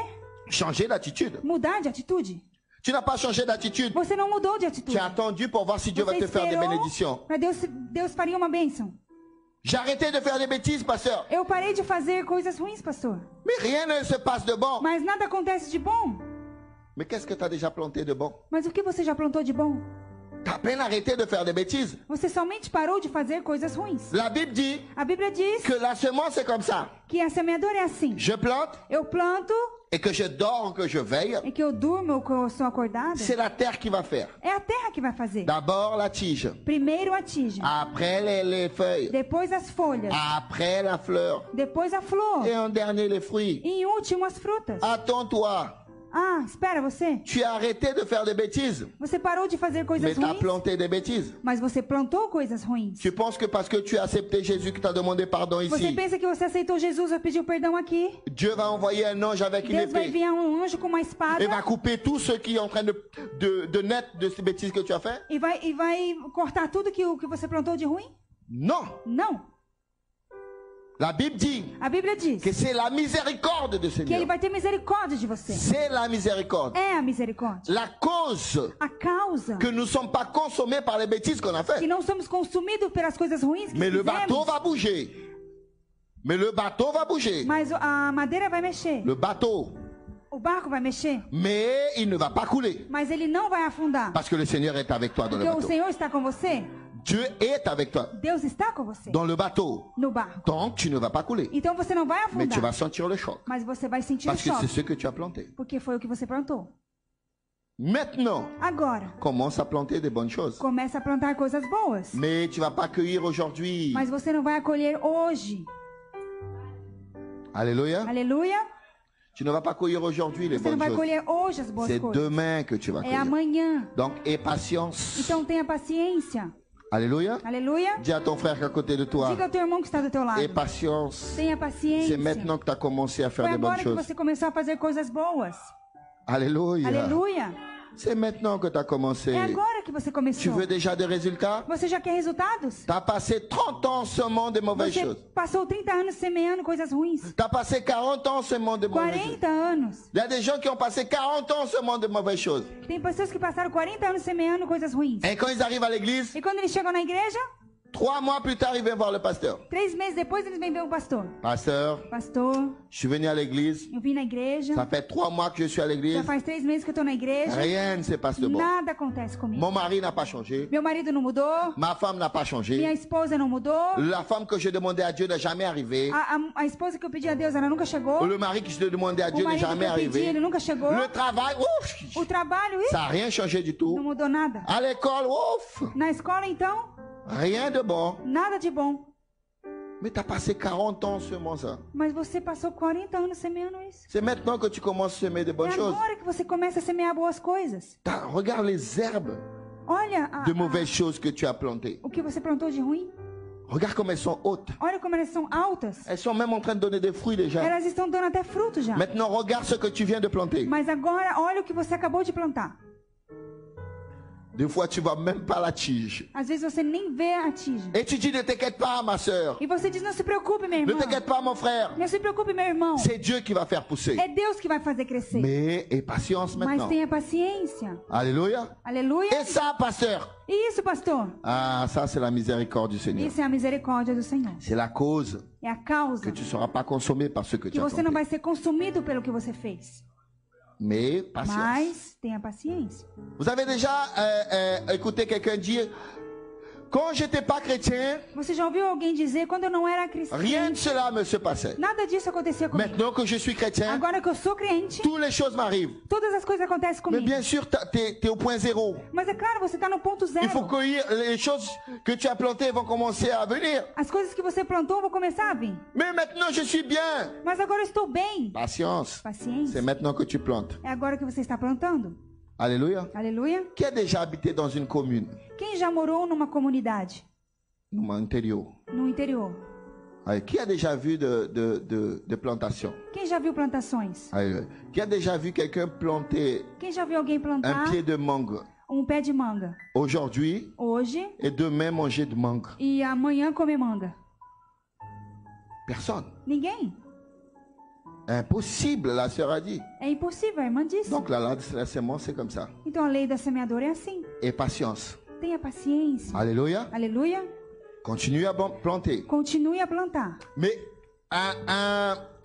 changer d'attitude. mudar de atitude. Tu n'as pas changé d'attitude. Você não mudou de atitude. Tu as attendu pour voir si Dieu va Você te faire des esperou bénédictions. para Deus faria uma bênção. J'ai arrêté de faire des bêtises, pasteur. Eu parei de fazer coisas ruins, pastor. Mais rien ne se passe de bon. Mas nada acontece de bom. Mais qu'est-ce que tu as déjà planté de bon? Mas o que você já plantou de bom? Tu as à peine arrêté de faire des bêtises. Você somente parou de fazer coisas ruins. La Bible dit A Bíblia diz que la semence est comme ça. que a semeadora é assim. Je plante Eu planto et que je dors, que je veille. e que eu durmo ou que eu sou acordada. C'est la terre qui va faire. É a terra que vai fazer. D'abord la tige. Primeiro a tige. Après les feuilles. Depois as folhas. Après la fleur. Depois a flor. Et en dernier les fruits. E em último as frutas. Attends-toi. Ah, espera você. Tu as arrêté de faire des bêtises. Você parou de fazer Mais coisas tu as ruins. planté des bêtises. Mas você plantou coisas ruins. Tu penses que parce que tu as accepté Jésus qui t'a demandé pardon Você ici, pensa que você aceitou Jesus e pediu perdão aqui? Dieu va envoyer un ange avec une Deus vai épée enviar um anjo com uma espada et va couper tous ceux qui sont en train de naître de ces bêtises que tu as fait? e vai cortar tudo que você plantou de ruim? Non. Não. La Bible dit A Bíblia diz que c'est la miséricorde de que ele Seigneur. vai ter misericórdia de você. C'est la miséricorde. É a misericórdia. La cause A causa que nous ne sommes pas consommés par les bêtises qu'on a que faites. não somos consumidos pelas coisas ruins que Mais le bateau fizemos. va bouger. Mais le bateau va bouger. Mas a madeira vai mexer. Le bateau. O barco vai mexer. Mais il ne va pas couler. Mas ele não vai afundar. Parce que le Seigneur est avec toi dans le Porque o bateau. Senhor está com você. Dieu est avec toi Deus está com você. dans le bateau. No barco. Donc tu ne vas pas couler. Então você não vai Mais tu vas afundar. sentir le choc. Mas você vai sentir o Parce que c'est choque. ce que tu as planté. Porque foi o que você plantou. Maintenant, Agora, commence à planter des bonnes choses. começa a plantar coisas boas. Mais tu vas pas cueillir aujourd'hui. Mas você não vai acolher hoje. Alléluia. Aleluia. Tu ne vas pas cueillir aujourd'hui les Você não bonnes vai choses. colher hoje as boas C'est coisas. demain que tu vas É cueillir. amanhã. Donc, aie patience. Então tenha paciência. Alléluia. Aleluia. Dis à ton frère qui est à côté de toi. Diga ao teu irmão que está do teu lado. Aie patience. Tenha C'est paciência. maintenant que tu as commencé à faire Foi des bonnes agora que choses. você começou a fazer coisas boas. Alléluia. Aleluia. C'est maintenant que tu as commencé. É agora que você Tu começou. veux déjà des résultats? Você já quer resultados? Tu as passé 30 ans semant des mauvaises Você choses. passou 30 anos semeando coisas ruins. Tu as passé 40 ans semant des mauvaises choses. 40 anos. Il y a des gens qui ont passé 40 ans semant de mauvaises choses. Tem pessoas que passaram 40 anos semeando coisas ruins. Et quand ils arrivent à l'église, E quando eles chegam na igreja, 3 mois plus tard, ils viennent voir le pasteur. 3 meses depois eles vêm ver o pastor. Pasteur, Pastor, je suis venu à l'église. eu vim na igreja. Ça fait 3 mois que je suis à Já l'église. faz 3 meses que eu tô na igreja. Rien ne se passe de bon. Nada acontece comigo. Mon mari n'a pas changé. Meu marido não mudou. Ma femme n'a pas Minha changé. esposa não mudou. La femme que je demandais à Dieu n'est jamais arrivée. A esposa que eu pedi a Deus, ela nunca chegou. Le mari que je demandais à O Dieu n'est marido que jamais eu pedi, ele arrivé. nunca chegou. Le travail, ouf, O trabalho, ih, ça n'a rien changé du não tout. mudou nada. À l'école, ouf, Na escola, então, rien de bon. nada de bom. Mais tu as passé 40 ans semant ça. Mas você passou 40 anos semeando isso. C'est maintenant que tu commences à semer de É bonnes choses. agora que você começa a semear boas coisas. Regarde les herbes Olha de mauvaises choses que tu as plantées. o que você plantou de ruim. Regarde comme elles sont hautes. Olha como elas são altas. Elles sont même en train de donner des fruits déjà. Elas estão dando até fruto já. Maintenant, regarde ce que tu viens de planter. Mas agora, olha o que você acabou de plantar. Des fois, tu vois même pas la tige. Às vezes você nem vê a tige. Et tu dis, ne t'inquiète pas, ma soeur. E você diz, não se preocupe, meu Ne irmão. t'inquiète pas, mon frère. Não se preocupe, meu irmão. C'est Dieu qui va faire pousser. É Deus que vai fazer crescer. Mais, et patience Mas maintenant. tenha paciência. Alléluia. Aleluia. Et ça, pasteur. E isso, pastor? Ah, ça, c'est la miséricorde du Seigneur. Isso é a misericórdia do Senhor. C'est la cause É a causa que tu ne seras pas consommé par ce que que tu as você não tenté. vai ser consumido pelo que você fez. Mais, patience. Mas tenha paciência. Vous avez déjà écouté quelqu'un dire, quand j'étais pas chrétien, Você já ouviu alguém dizer, quando eu não era cristão, rien de cela me se passait. nada disso acontecia comigo. Maintenant que je suis chrétien, Agora que eu sou crente, toutes les choses m'arrivent. todas as coisas acontecem Mais comigo. bien sûr, tu es au point zéro. Mas é claro, você está no ponto Il faut zero. cueillir les choses que tu as plantées vont commencer à venir. As coisas que você plantou vão começar a vir. Mais maintenant, je suis bien. Mas agora eu estou bem. Patience. Paciência. C'est maintenant que tu plantes. É agora que você está plantando. Alléluia. Aleluia. Qui a déjà habité dans une commune, Quem já morou numa comunidade, no interior? no interior? Qui a déjà vu de plantation? Quem já viu plantações? Qui a déjà vu quelqu'un planter Quem já viu alguém un plantar pied de mangue pé de manga aujourd'hui hoje et demain manger de mangue? e amanhã comer manga? Personne. Ninguém. Impossible, la sœur a dit. É impossível, a irmã disse. Donc la sémence, c'est comme ça. Então a lei da semeadora é assim. Et patience. Tenha paciência. Alléluia. Aleluia. Continue à planter. Continue a plantar. Mais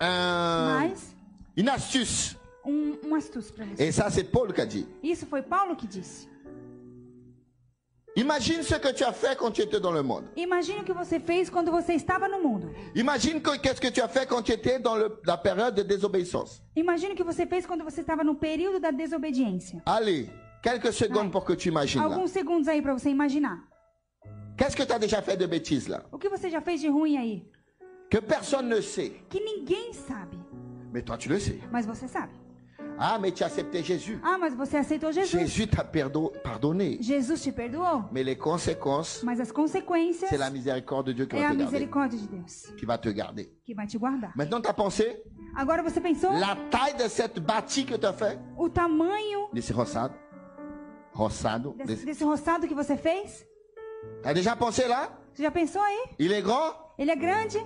Mas, une astuce. astúcia para você. Et ça, c'est Paul qui a dit. Isso foi Paulo que disse. Imagine ce que tu as fait quand tu étais dans le monde. Imagine o que você fez quando você estava no mundo. Imagine qu'est-ce que tu as fait quand tu étais dans la période de désobéissance. Imagine o que você fez quando você estava no período da desobediência. Allez, quelques secondes pour que tu imagines là. Alguns segundos aí para você imaginar. Qu'est-ce que tu as déjà fait de bêtises là? O que você já fez de ruim aí? Que personne ne sait. Que ninguém sabe. Mais toi, tu le sais. Mas você sabe. Ah, mais tu as accepté Jésus. Ah, mas você aceitou Jesus. Jésus t'a pardonné. Jesus te perdoou. Mais les conséquences, Mas as consequências c'est la miséricorde de Dieu qui é va a te garder. misericórdia de Deus Qui va te garder. que vai te guardar. Maintenant, tu as pensé Agora você pensou la taille de cette bâtie que tu as fait? o tamanho Desse roçado. Roçado. desse roçado que você fez? Tu as déjà pensé là? Você já pensou aí? Il est grand? Ele é grande?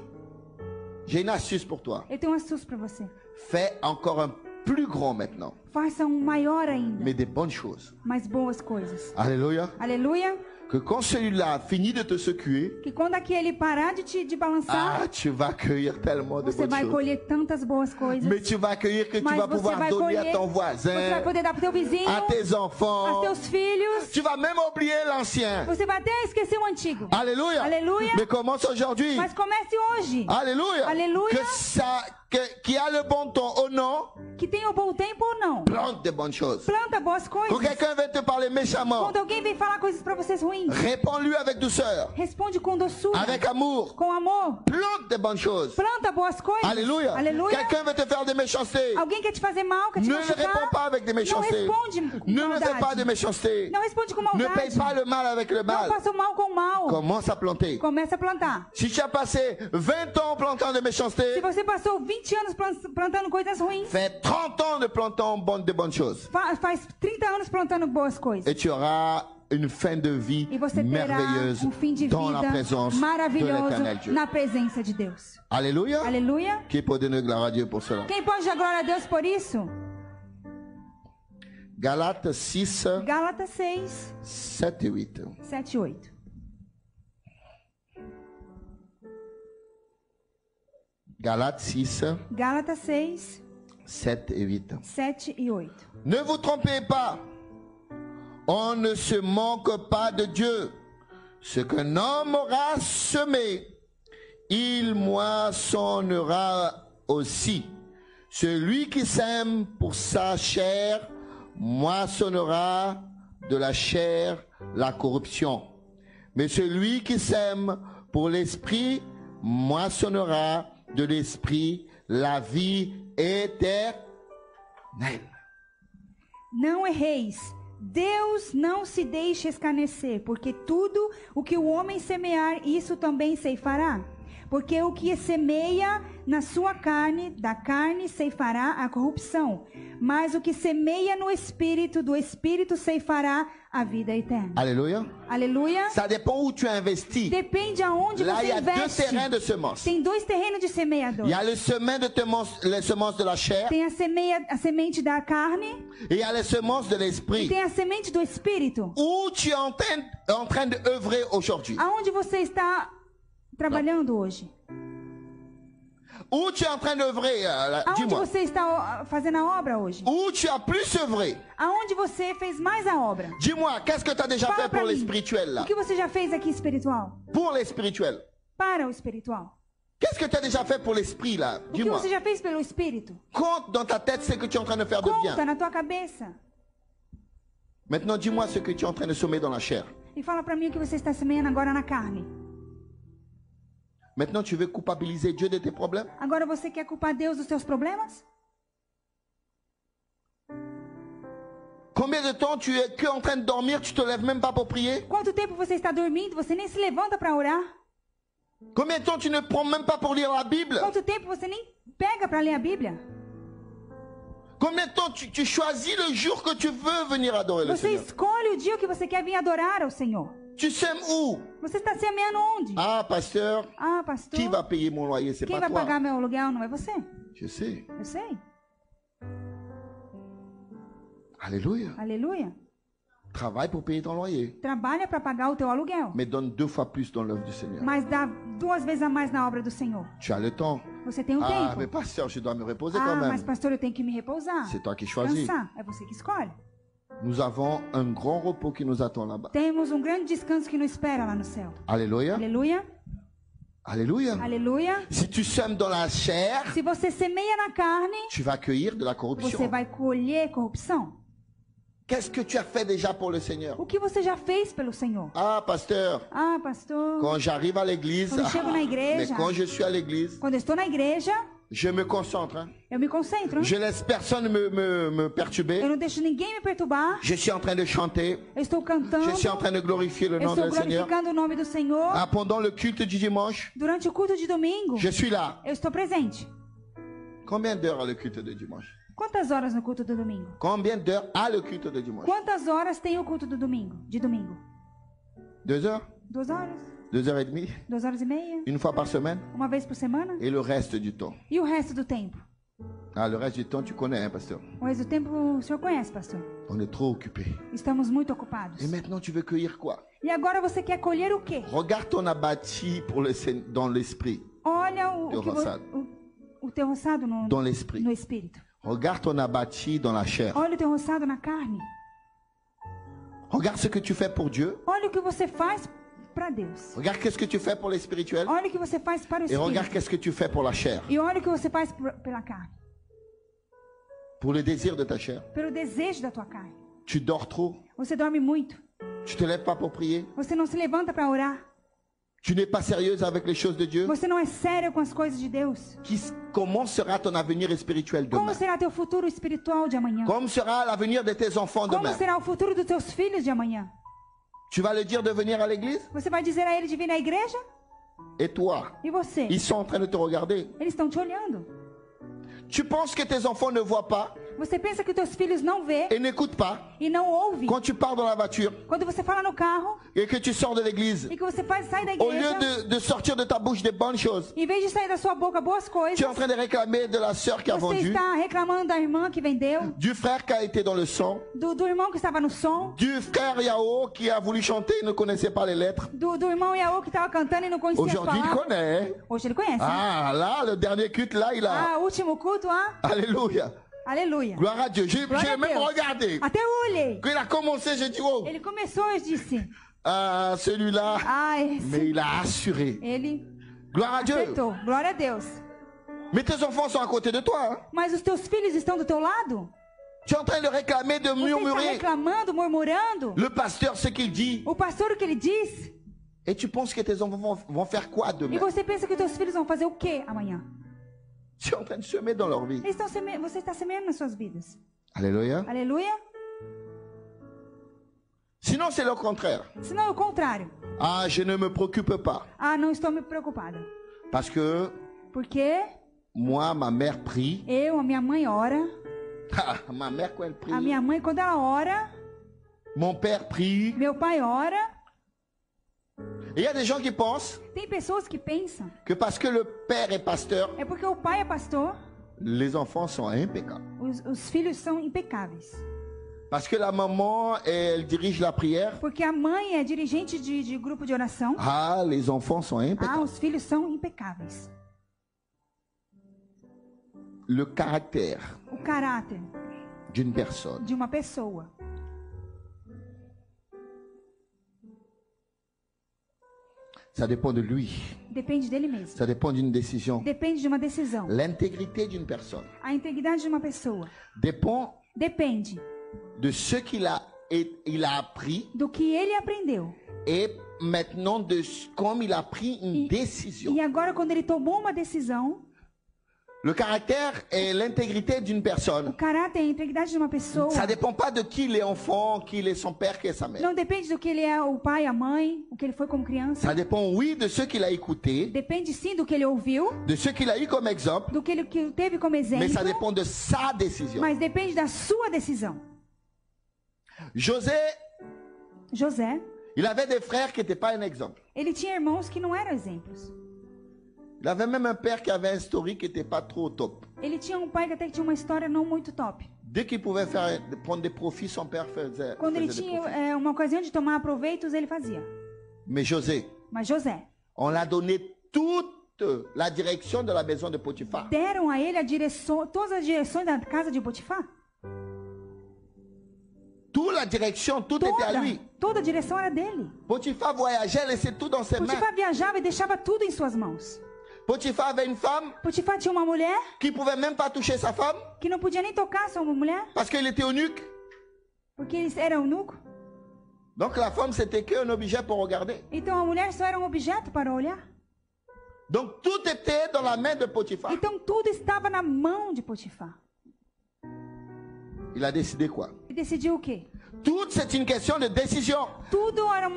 J'ai une astuce pour toi. Eu tenho uma astúcia para você. Fais encore un plus grand maintenant. Faça maior ainda, Mais des bonnes choses. mas boas coisas. Alléluia. Aleluia. Que quand celui-là finit de te secouer, Que quando aquele parar de balançar, tu vas cueillir tellement de você bonnes vai choses. colher tantas boas coisas. Mais tu vas accueillir que tu Mas vas você pouvoir vai donner colher, à ton você voisin, vai poder dar pro teu vizinho, à tes aos enfants. teus filhos. Tu vas même oublier l'ancien. Você vai até esquecer o antigo. Alléluia. Alléluia. Mais commence aujourd'hui. Mas comece hoje. Alléluia. Alléluia. Qui a le bon temps ou non, Que tenha o bom tempo ou não. plante de bonnes choses. Planta boas Quand coisas. quelqu'un veut te parler méchamment, Quando alguém vem falar coisas pra vocês ruins, réponds-lui avec douceur, responde com doçura, avec amour. com amor. Plante de bonnes choses. Planta boas coisas. Alléluia. Aleluia. Quelqu'un veut te faire des méchancetés. Alguém quer te fazer mal, quer te Ne réponds machucar. pas avec des Não méchancetés. responde com Ne fais pas maldade. de méchanceté. Não responde com Ne maldade. paye pas le mal avec le Não mal. faça o mal com o mal. Commence à planter. Começa a plantar. Si tu as passé 20 ans plantant de Se méchanceté, você passou 20 anos plantando coisas ruins, fais 30 ans de plantant de bonnes choses. faz 30 anos plantando boas coisas. Et tu auras une fin de vie E você terá merveilleuse fim de dans la vida présence de maravilhoso l'éternel Dieu. na presença de Deus. Alléluia. Aleluia. Qui peut donner gloire à Dieu pour cela? Quem pode dar glória a Deus por isso? Galates 6, Gálatas 6, 7 et 8. 7 e 8. Galates 6, Gálatas 6, 7 et 8. 7 e 8. Ne vous trompez pas, on ne se manque pas de Dieu. Ce qu'un homme aura semé, il moissonnera aussi. Celui qui sème pour sa chair, moissonnera de la chair la corruption. Mais celui qui sème pour l'esprit, moissonnera de l'esprit la vie éternelle. Não erreis. Deus não se deixe escarnecer, porque tudo o que o homem semear, isso também ceifará. Porque o que semeia na sua carne, da carne ceifará a corrupção. Mas o que semeia no Espírito, do Espírito ceifará a vida eterna. Alléluia. Aleluia. Ça dépend où tu investis. Depende aonde Là, il y você a deux investe. terrains de semences. Tem dois terrenos de Il semeador. y a les semences de la chair Tem a semente da carne et il y a les semences de e l'esprit. tem a semente do Espírito. Où tu es en train de œuvrer aujourd'hui. Aonde você está trabalhando hoje? Où tu es en train d'œuvrer, Aonde dis-moi. você está fazendo a obra hoje? Où tu as plus œuvré. Aonde você fez mais a obra? Dis-moi, qu'est-ce que tu as déjà Fala fait pra pour les mim. spirituels là? O que você já fez aqui espiritual? Pour les spirituels. Para o espiritual. Qu'est-ce que tu as déjà fait pour l'esprit là? O que Dis-moi. você já fez pelo Espírito? Compte dans ta tête ce que tu es en train de faire de Conta bien. na tua cabeça. Maintenant, dis-moi ce que tu es en train de semer dans la chair. E fala pra mim o que você está semeando agora na carne. Maintenant, tu veux culpabiliser Dieu de tes problèmes? Agora você quer culpar Deus dos seus problemas? Combien de temps tu es que en train de dormir, tu te lèves même pas pour prier? Quanto tempo você está dormindo? Você nem se levanta para orar? Combien de temps tu ne prends même pas pour lire la Bible? Quanto tempo você nem pega para ler a Bíblia? Combien de temps tu choisis le jour que tu veux venir adorer le Você Seigneur? escolhe o dia que você quer vir adorar ao Senhor. Tu sèmes où? Você está semeando onde? Ah, pasteur, Ah, pastor, qui va payer mon loyer? C'est quem pas vai pagar toi. meu aluguel não é você? Je sais. Eu sei. Alléluia. Aleluia. Travaille pour payer ton loyer. Trabalha para pagar o teu aluguel. Mais donne 2 fois plus dans l'œuvre du Seigneur. Mas dá 2 vezes a mais na obra do Senhor. Tu as le temps. Você tem um Ah, mais tempo. pasteur, je dois me reposer Ah, quand mas même. pastor, eu tenho que me repousar. C'est toi qui choisis. Cansar. É você que escolhe. Nous avons un grand repos qui nous attend là-bas. Temos um grande descanso que nos espera lá no céu. Alléluia. Aleluia. Alléluia. Aleluia. Si tu sèmes dans la chair, Se você semeia na carne, tu vas cueillir de la você corruption. vai colher corrupção. Qu'est-ce que tu as fait déjà pour le Seigneur? O que você já fez pelo Senhor? Ah, pasteur, Ah, pastor, quand j'arrive à l'église, Quando chego na mais igreja, quand je suis à l'église, quando eu estou na igreja, je me concentre. Hein. eu me concentro. Je laisse personne me Eu perturber. não deixo ninguém me perturbar. Je suis en train de chanter. Eu estou cantando. Je suis en train de glorifier le Eu nom estou du Seigneur. glorificando o nome do Senhor. Ah, pendant le culte du dimanche, Durante o culto de domingo, je suis là. eu estou presente. Combien d'heures a le culte de dimanche? Quantas horas no culto do domingo? Combien d'heures a le culte de dimanche? Quantas horas tem o culto do domingo? De domingo? 2 heures? 2 horas? 2 heures et demie? 2 horas e meia? Une fois par semaine? Uma vez por semana? Et le reste du temps? E o resto do tempo? Ah, le reste du temps, tu connais, hein, pasteur? O resto do tempo o senhor conhece, pastor? On est trop occupé. Estamos muito ocupados. Et maintenant, tu veux cueillir quoi? E agora você quer colher o quê? Regarde ton abattis pour dans l'esprit. Olha Teu roçado. o teu roçado Dans l'esprit. no espírito. Regarde ton abattis dans la chair. Olha o teu roçado na carne. Regarde ce que tu fais pour Dieu. Olha o que você faz para Deus. Regarde qu'est-ce que tu fais pour les spirituels. Olha o que você faz para o Et regarde espírito. qu'est-ce que tu fais pour la chair. E olha o que você faz pela carne. Pour le désir de ta chair. Pelo desejo da tua carne. Tu dors trop. Você dorme muito. Tu te lèves pas pour prier. Você não se levanta para orar. Tu n'es pas sérieuse avec les choses de Dieu. Você não é sério com as coisas de Deus. Comment sera ton avenir spirituel Como demain? será teu futuro espiritual de amanhã? Comment sera l'avenir de tes enfants Como demain? será o futuro dos teus filhos de amanhã? Tu vas le dire de venir à l'église? Você vai dizer a ele de vir na igreja? Et toi? E você? Ils sont en train de te regarder. Eles estão te olhando. Tu penses que tes enfants ne voient pas Você pensa que teus filhos não vê et n'écoutent pas e não ouve. quand tu pars dans la voiture Quando você fala no carro et que tu sors de l'église? e que você sai da Au igreja, lieu de sortir de ta bouche des bonnes choses, em vez de sair da sua boca boas coisas, tu es en train de réclamer de la sœur qui a você vendu, está reclamando da irmã que vendeu, du frère qui a été dans le sang, do irmão que estava no som, du frère Yao qui a voulu chanter et ne connaissait pas les lettres. do irmão Yaô que estava cantando e não conhecia as Aujourd'hui, il palavras. connaît. Hein? Hoje ele conhece. Ah, là, le dernier culte, là, il a... Ah, último culto, ah? Alléluia. Aleluia. Gloire à Dieu. J'ai Glória a même Deus. regardé. Até eu olhei. Quand il a commencé, j'ai dit, oh, Ele começou, eu disse, ah, celui-là. ah, Mais esse. il a assuré. Ele Gloire à Dieu. acertou. Glória a Deus. Mais tes enfants sont à côté de toi. Hein? Mas os teus filhos estão do teu lado? Tu es en train de réclamer, de Você está murmurer. reclamando, murmurando? Le pasteur, ce qu'il dit. O pastor, o que ele diz? Et tu penses que tes enfants vont faire quoi E demain? você pensa que os teus filhos vão fazer o quê amanhã? Tu es en train de semer dans leur vie. Você está semeando nas suas vidas. Alléluia. Aleluia. Sinon, c'est le contraire. Senão é o contrário. Ah, je ne me préoccupe pas. Ah, não estou me preocupada. Parce que Porque moi, ma mère prie. a minha mãe ora. Ma mère, quand elle prie. A minha mãe, quando ela ora, Mon père prie. meu pai ora. Et il y a des gens qui pensent Tem pessoas que pensam, que parce que le père est pasteur, é porque o pai é pastor, les enfants sont impeccables. os filhos são impecáveis. Parce que la maman, elle dirige la prière. Porque a mãe é dirigente de grupo de oração. Ah, les enfants sont impeccables. Os filhos são impecáveis. Le caractère O caráter d'une personne de uma pessoa ça dépend de lui. depende dele mesmo. Ça dépend d'une décision. Depende de uma decisão. L'intégrité d'une personne A integridade de uma pessoa dépend depende de ce qu'il a, il a appris do que ele aprendeu. et maintenant de comme il a pris une décision. E agora, quando ele tomou uma decisão, Le caractère et l'intégrité d'une o personne, caráter e a integridade de uma pessoa ça dépend pas de qui il est enfant, qui il est son père, qui est sa mère. não depende do que ele é, o pai, a mãe, o que ele foi como criança. Ça dépend, oui, de ce qu'il a écouté, Depende sim do que ele ouviu, de ce qu'il a eu comme exemple, do que ele teve como exemplo, mais ça dépend de sa décision. mas depende da sua decisão. José, José, il avait des frères qui n'étaient pas un exemple. ele tinha irmãos que não eram exemplos. Il avait même un père qui avait un historique qui n'était pas trop top. Ele tinha um pai que até que tinha uma história não muito top. Dès qu'il pouvait prendre des profits, son père faisait Quando ele des tinha profits. uma ocasião de tomar proveitos, ele fazia. Mais José, Mas José, on l'a donné toute la direction de la maison de Potiphar. deram a ele a direção, todas as direções da casa de Potifar. Toute la direction, tout était à lui. Toda a direção era dele. Potiphar voyageait, laissait tout dans ses mains. Potifar viajava e deixava tudo em suas mãos. Potiphar avait une femme Potifar tinha uma mulher qui ne pouvait même pas toucher sa femme que não podia nem tocar sua mulher, parce qu'il était eunuque. porque ele era eunuco. Donc la femme, c'était qu'un objet pour regarder. Então a mulher só era um objeto para olhar. Donc tout était dans la main de Potiphar. Então tudo estava na mão de Potifar. Il a décidé quoi? E decidiu o quê? Tout, c'est une question de décision. Tudo era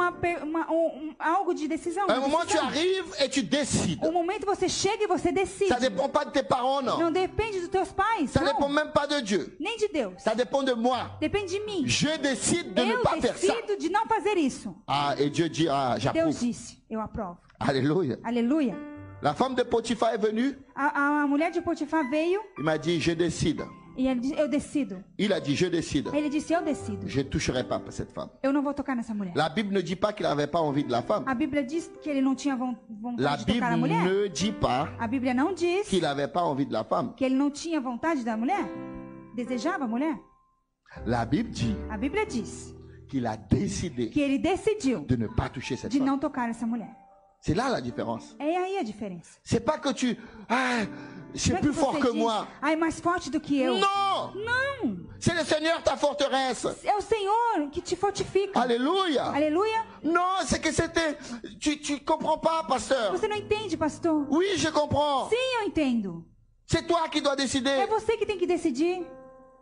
algo de decisão. À de un moment, tu decisão. arrives et tu décides. O momento você chega e você decide. Ça ne dépend pas de tes parents, non. Não depende dos teus pais, Ça ne dépend não. même pas de Dieu. Nem de Deus. Ça dépend de moi. Depende de mim. Je décide de ne Eu pas faire ça. decido de não fazer isso. Ah, et Dieu dit, ah, Deus j'approuve. disse, eu aprovo. Alléluia. Aleluia. La femme de Potiphar est venue. A mulher de Potifar veio Il m'a dit, je décide. e ele disse, eu decido. Il a dit, je décide. Ele disse, eu decido. Je ne toucherai pas cette femme. Eu não vou tocar nessa mulher. La Bible ne dit pas qu'il n'avait pas envie de la femme. A Bíblia diz que ele não tinha vontade La de Bible tocar a mulher. ne dit pas A Bíblia não diz qu'il n'avait pas envie de la femme. que ele não tinha vontade da mulher. Desejava a mulher. La Bible dit A Bíblia diz qu'il a décidé que ele decidiu de ne pas toucher cette de femme. não tocar essa mulher. C'est là la différence. É aí a diferença. C'est pas que tu... Ah, c'est Não é plus que fort você que diz, moi. ah, é mais forte do que eu. Non! Não. C'est le Seigneur ta forteresse. É o Senhor que te fortifica. Alléluia. Aleluia. Non, c'est que c'était... Tu comprends pas, pasteur. Você não entende, pastor? Oui, je comprends. Sim, eu entendo. C'est toi qui dois É décider. você que tem que decidir.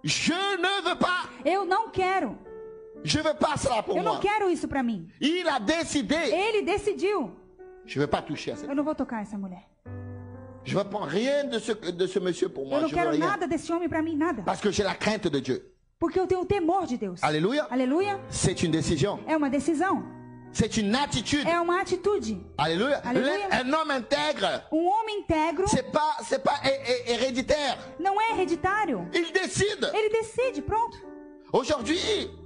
Je ne veux pas. Eu não quero. Je veux pas cela pour Eu não moi. quero isso pra mim. Il a décidé. Ele decidiu. Je veux pas toucher à cette. Eu não vou tocar essa mulher. Je veux pas rien de ce monsieur pour moi. Eu não Je veux quero rien. nada desse homem pra mim, nada. Parce que j'ai la crainte de Dieu. Porque eu tenho o temor de Deus. Alléluia. Aleluia. C'est une décision. É uma decisão. C'est une attitude. É uma atitude. Alléluia. Alléluia. Un homme intègre, Um homem íntegro c'est pas héréditaire. não é hereditário. Il décide. Ele decide, pronto. Aujourd'hui,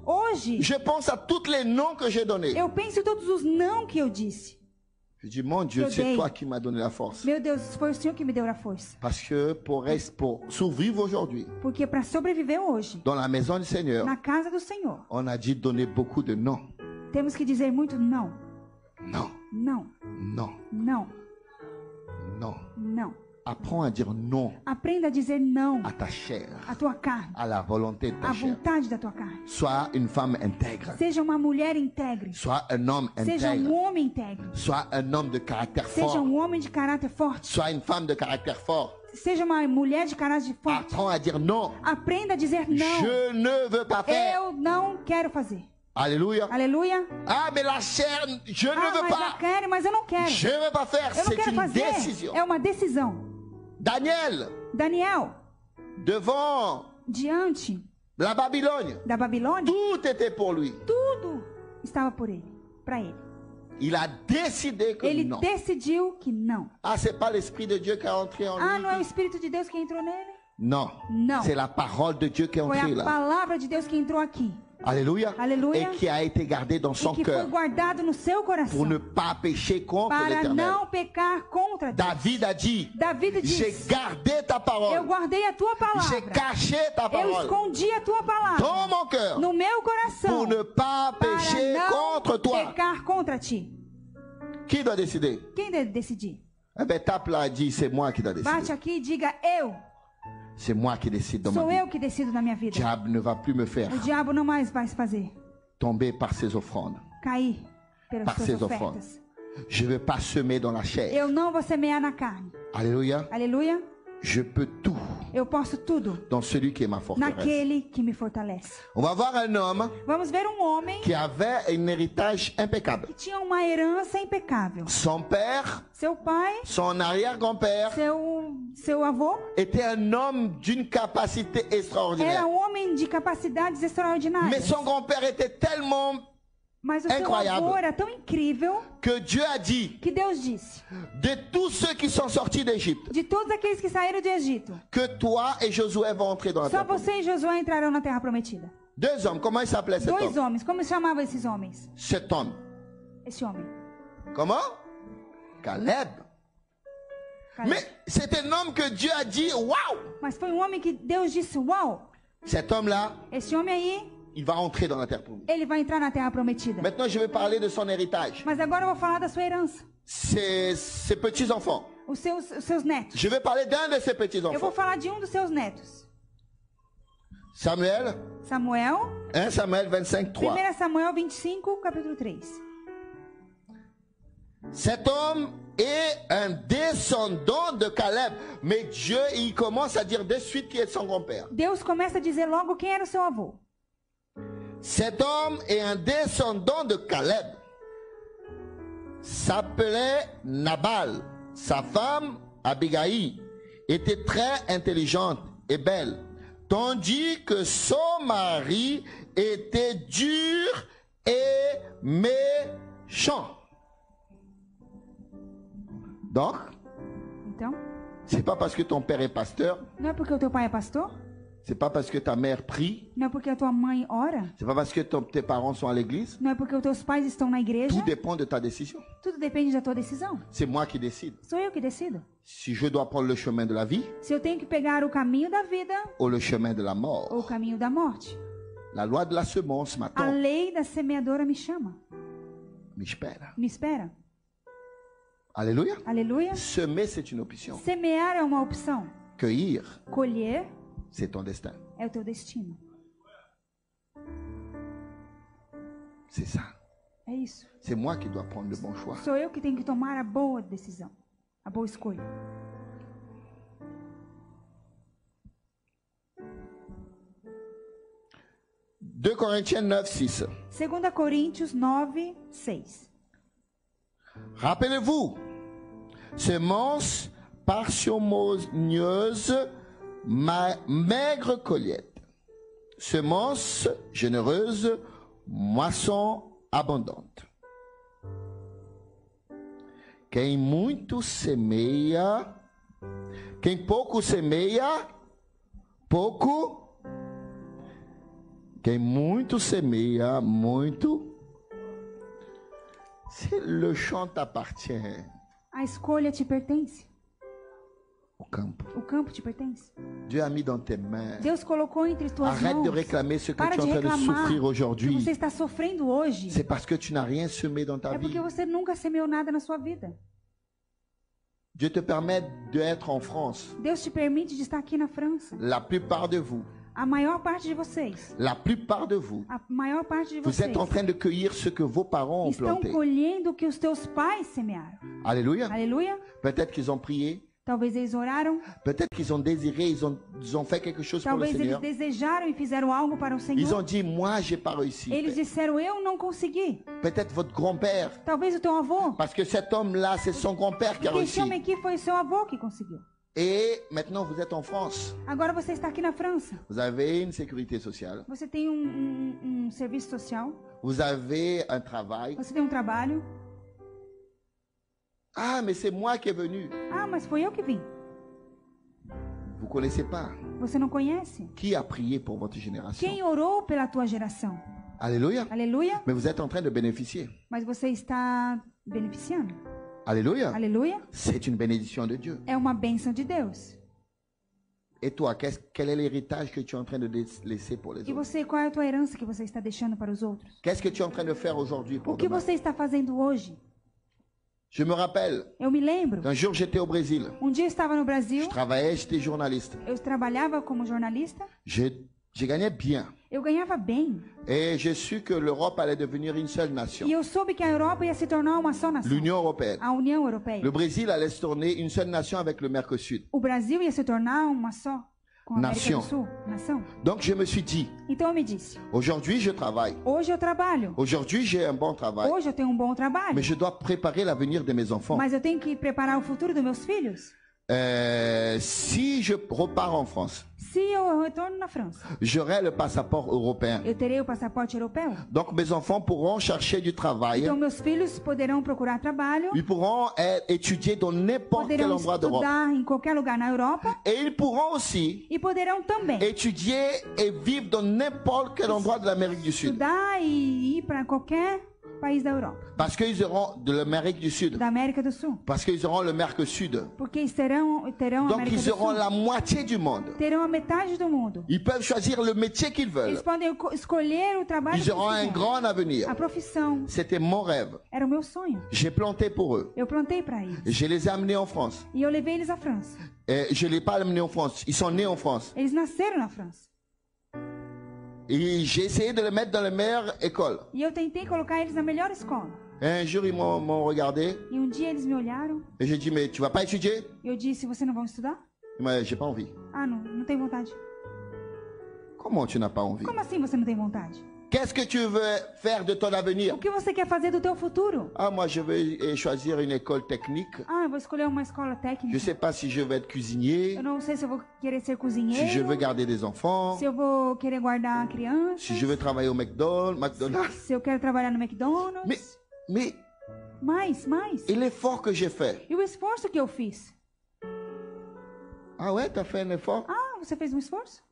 Hoje, je pense à tous les noms que j'ai donnés. eu penso em todos os não que eu disse. Je dis, mon Dieu, Eu c'est dei. toi qui m'as donné la force. Meu Deus, foi o Senhor que me deu a força. Parce que pour survivre aujourd'hui, Porque para sobreviver hoje, dans la maison du Seigneur, na casa do Senhor, on a dit donner beaucoup de noms. temos que dizer muito não. Non, Não, non, não, non. não. Apprends à dire non Aprenda a dizer não à ta chair, à tua carne, à la volonté de ta à chair. vontade da tua carne. Sois une femme intègre. Seja uma mulher íntegre. Sois un homme Seja intègre. homem íntegre. Sois un homme de caractère Seja fort. homem de caráter forte. Sois une femme de caractère fort. Seja uma mulher de caráter forte. Apprends à dire non. Aprenda a dizer não. Je ne veux pas faire. Eu não quero fazer. Alléluia. Aleluia. Ah, mais la chair, je ne Ah, veux mas eu pas. quero, mas eu não quero. Je ne veux pas faire. Eu não C'est quero une fazer. décision. É uma decisão. Daniel, Daniel, devant diante la Babylone, da Babilônia, tout était pour lui. tudo estava por ele, para ele. Il a décidé que Ele non. decidiu que não. Ah, c'est pas l'Esprit de Dieu qui est entré en Ah, lui. não é o Espírito de Deus que entrou nele? Non. Non. C'est la parole de Dieu qui est Foi entrée a là. palavra de Deus que entrou aqui. Alléluia. Alléluia. Et qui a été gardée dans E son que foi cœur guardado no seu coração. pour ne pas pécher contre Para l'Éternel. não pecar contra Deus. David a dit, David j'ai diz, gardé ta eu parole. guardei a tua J'ai palavra. caché ta Eu parole escondi a tua dans palavra mon cœur no meu coração. pour ne pas pécher Para não contre toi. pecar contra ti. Qui doit décider? Quem deve decidir? Eh bien, tape là et dis, c'est moi qui dois Bate décider. aqui e diga eu. C'est moi qui décide dans ma Sou vie. eu que decido na minha Le vida. diable ne va plus me faire O diabo não mais vai fazer tomber par ses offrandes. cair pelas Par suas ses offrandes. ofertas. Je ne vais pas semer dans la chair. Eu não vou semear na carne. Alléluia. Aleluia. Je peux tout Eu posso tudo dans celui qui est ma forteresse. naquele que me fortalece. On va voir un homme Vamos ver um homem qui avait un héritage impeccable. que tinha uma herança impecável. Son père, Seu pai, son arrière-grand-père, seu avô, était un homme d'une capacité extraordinaire. era um homem de capacidades Mais extraordinárias. son grand-père était tellement Mas o seu incroyable. avô era tão incrível que Dieu a dit, que Deus disse: de tous ceux qui sont sortis d'Égypte, de todos aqueles que saíram do Egito, que toi et Josué vont entrer dans la só terre promise. você e Josué entrarão na terra prometida. Deux hommes, comment il s'appelait cet Dois homme? homens. Como se chamavam esses homens? Cet homme. Esse homem. Comment? Caleb. Caleb. Mais c'est un homme que Dieu a dit, waouh! Mas foi um homem que Deus disse: uau, Cet homme-là, esse homem aí, il va entrer dans la terre promise. ele vai entrar na terra prometida. Maintenant, je vais parler de son héritage. Mas agora eu vou falar da sua herança. Ses petits-enfants. Os seus netos. Je vais parler d'un de ses Eu vou petits-enfants. falar de um dos seus netos. Samuel, Samuel, 1 Samuel 25, 3. 1 Samuel 25, capítulo 3. Cet homme est un descendant de Caleb. Mais Dieu, il commence à dire de suite qui est son grand-père. Deus começa a dizer logo quem era o seu avô. Cet homme est un descendant de Caleb. S'appelait Nabal. Sa femme, Abigail, était très intelligente et belle. Tandis que son mari était dur et méchant. Donc, Então, c'est pas parce que ton père est pasteur, não é porque o teu pai é pastor? c'est pas parce que ta mère prie, Não é porque a tua mãe ora? c'est pas parce que tes parents sont à l'église. Não é porque os teus pais estão na igreja? Tout dépend de ta décision. Tudo depende da tua decisão. C'est moi qui décide. Sou eu que decido. Si je dois prendre le chemin de la vie Se eu tenho que pegar o caminho da vida ou le chemin de la mort. ou o caminho da morte. La loi de la semence A m'attend. lei da semeadora me chama. Me espera. Me espera. Alléluia. Aleluia. Semer, c'est une option. Semear é uma opção. Cueillir, Colher c'est ton destin. é o teu destino. C'est ça. É isso. C'est moi qui dois prendre le bon choix. Sou eu que tenho que tomar a boa decisão. A boa escolha. Deux Corinthiens 9, 6. 2 Coríntios 9, 6. Rappelez-vous, semence parcimonieuse, maigre colliette. Semence généreuse, moisson abondante. Quem muito semeia, quem pouco semeia, pouco. Quem muito semeia, muito. Si le champ t'appartient, A escolha te pertence. au campo, O campo te pertence. Dieu a mis dans tes mains. Deus colocou entre tuas Arrête mãos. de réclamer ce que Para tu es de en train de reclamar souffrir que aujourd'hui. você está sofrendo hoje. C'est parce que tu n'as rien semé dans ta É vie. porque você nunca semeou nada na sua vida. Dieu te permet d'être en France. Deus te permite de estar aqui na França. La plupart de vous, A maior parte de vocês, la plupart de vous, a maior parte de vous vocês êtes en train de cueillir ce que vos parents ont estão planté. colhendo o que os teus pais semearam. Alléluia. Aleluia. Peut-être qu'ils ont prié Talvez eles oraram, Peut-être qu'ils ont désiré, ils ont fait quelque chose pour le talvez eles Seigneur. desejaram e fizeram algo para o Ils Senhor. ont dit, moi, j'ai pas réussi. Eles disseram, eu não consegui. Peut-être votre grand-père. Talvez o teu avô. Parce que cet homme-là, c'est son grand-père qui a Quem réussi. chama aqui foi o seu avô que conseguiu. Et maintenant, vous êtes en France. Agora você está aqui na França. Vous avez une sécurité sociale. Você tem serviço social. Vous avez un travail. Você tem trabalho. Ah, mais c'est moi qui est venu. Ah, mas foi eu que vim. Vous connaissez pas. Você não conhece? Qui a prié pour votre génération? Quem orou pela tua geração? Alléluia. Aleluia. Mais vous êtes en train de bénéficier. Mas você está beneficiando. Alléluia. Aleluia. C'est une bénédiction de Dieu. É uma bênção de Deus. Et toi, quel est l'héritage que tu es en train de laisser pour les E autres? você, qual é a tua herança que você está deixando para os outros? Qu'est-ce que tu es en train de faire aujourd'hui O pour que demain? você está fazendo hoje? Je me rappelle Eu me lembro, qu'un jour j'étais au Brésil. dia eu estava no Brasil, Je travaillais, j'étais journaliste. eu trabalhava como jornalista, Je gagnais bien. eu ganhava bem. Et j'ai su que l'Europe allait devenir une seule nation. E eu soube que a Europa ia se tornar uma só nação. L'Union européenne. A União Europeia. Le Brésil allait se tourner une seule nation avec le Mercosur. O Brasil ia se tornar uma só com a América Nação. do Sul. Nação. Donc je me suis dit, Então eu me disse, aujourd'hui je travaille. hoje eu trabalho. Aujourd'hui j'ai un bon travail. Hoje eu tenho bom trabalho. Mais je dois préparer l'avenir de mes enfants. Mas eu tenho que preparar o futuro dos meus filhos. Si je repars en France, Se eu retorno na França, j'aurai le passeport européen. eu terei o passaporte europeu. Donc mes enfants pourront chercher du travail. Então meus filhos poderão procurar trabalho, Ils pourront étudier dans n'importe quel poderão endroit d'Europe. estudar em qualquer lugar na Europa Et ils pourront aussi e poderão também étudier et vivre dans n'importe quel endroit de l'Amérique du Sud. estudar e ir para qualquer país da Europa, Parce qu'ils auront de l'Amérique du Sud. da América do Sul, Parce qu'ils auront le Mercosur. porque eles terão a Donc América ils do auront Sul, la moitié du monde. terão a metade do mundo. Ils peuvent choisir le métier qu'ils veulent. Eles podem escolher o trabalho Ils que auront un eles quiserem. grand avenir. A profissão C'était mon rêve. era o meu sonho. J'ai planté pour eux. Eu plantei para eles Je les ai amenés en France. e eu levei eles à França. Et je ne les ai pas amenés en France. Ils sont nés en France. Eles nasceram na França. Et j'ai essayé de les mettre dans les meilleures écoles. E eu tentei colocar eles na melhor escola. Et un jour, ils m'ont regardé. E dia eles me olharam Et j'ai dit, mais tu vas pas étudier? e eu disse: você não vai estudar? Il m'a dit, j'ai pas envie. Ah, não tem vontade. Comment tu n'as pas envie? Como assim você não tem vontade? Qu'est-ce que tu veux faire de ton avenir? O que você quer fazer do teu futuro? Ah, moi, je vais choisir une école technique. Ah, eu vou escolher uma escola Je técnica. sais pas si je vais être cuisinier, Eu não sei se eu vou querer ser si je cozinheiro, veux garder des enfants, se eu vou querer guardar crianças, si je veux travailler au McDonald's. se eu quero trabalhar no McDonald's. Mais, Mais. et l'effort que j'ai fait? E o esforço que eu fiz? Ah ouais, t'as fait un effort? Ah, você fez um esforço?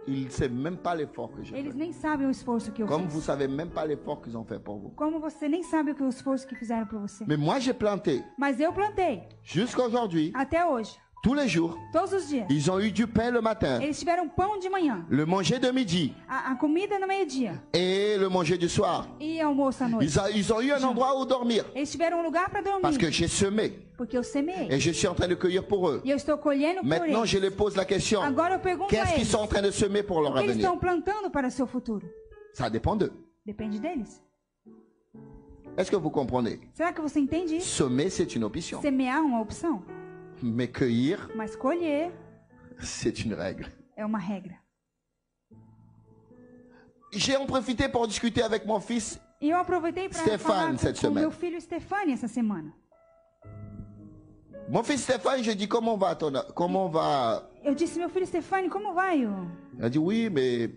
Ils ne savent même pas l'effort que j'ai Eles fait. nem sabem o esforço que eu Comme vous fiz. savez même pas l'effort qu'ils ont fait pour vous. Como você nem sabe o esforço que fizeram para você. Mais moi, j'ai planté. Mas eu plantei Jusqu'à aujourd'hui, até hoje, tous les jours, todos os dias. ils ont eu du pain le matin, Eles tiveram pão de manhã, le manger de midi a comida no meio-dia et le manger du soir. e almoço à noite. Ils ont eu un endroit où dormir. Eles tiveram um lugar para Parce que dormir, j'ai semé porque eu semeei. et je suis en train de cueillir pour eux. E eu estou colhendo por Maintenant, je eles. les pose la question. Agora eu pergunto Qu'est-ce a qu'ils eles, sont en train de semer pour leur o que eles avenir? estão plantando para o seu futuro? Ça dépend d'eux. Depende deles. Est-ce que vous comprenez? Será que você entende isso? Semer, c'est une option. Semear é uma opção, Mais cueillir, mas colher c'est une règle. é uma regra. J'ai en profité pour discuter avec mon fils. E eu aproveitei para Stéphane, falar cette com semaine. meu filho Stefani essa semana. Mon fils Stéphane, je dis comment va. Eu disse, meu filho Stefani, como vai? Il a dit oui, mais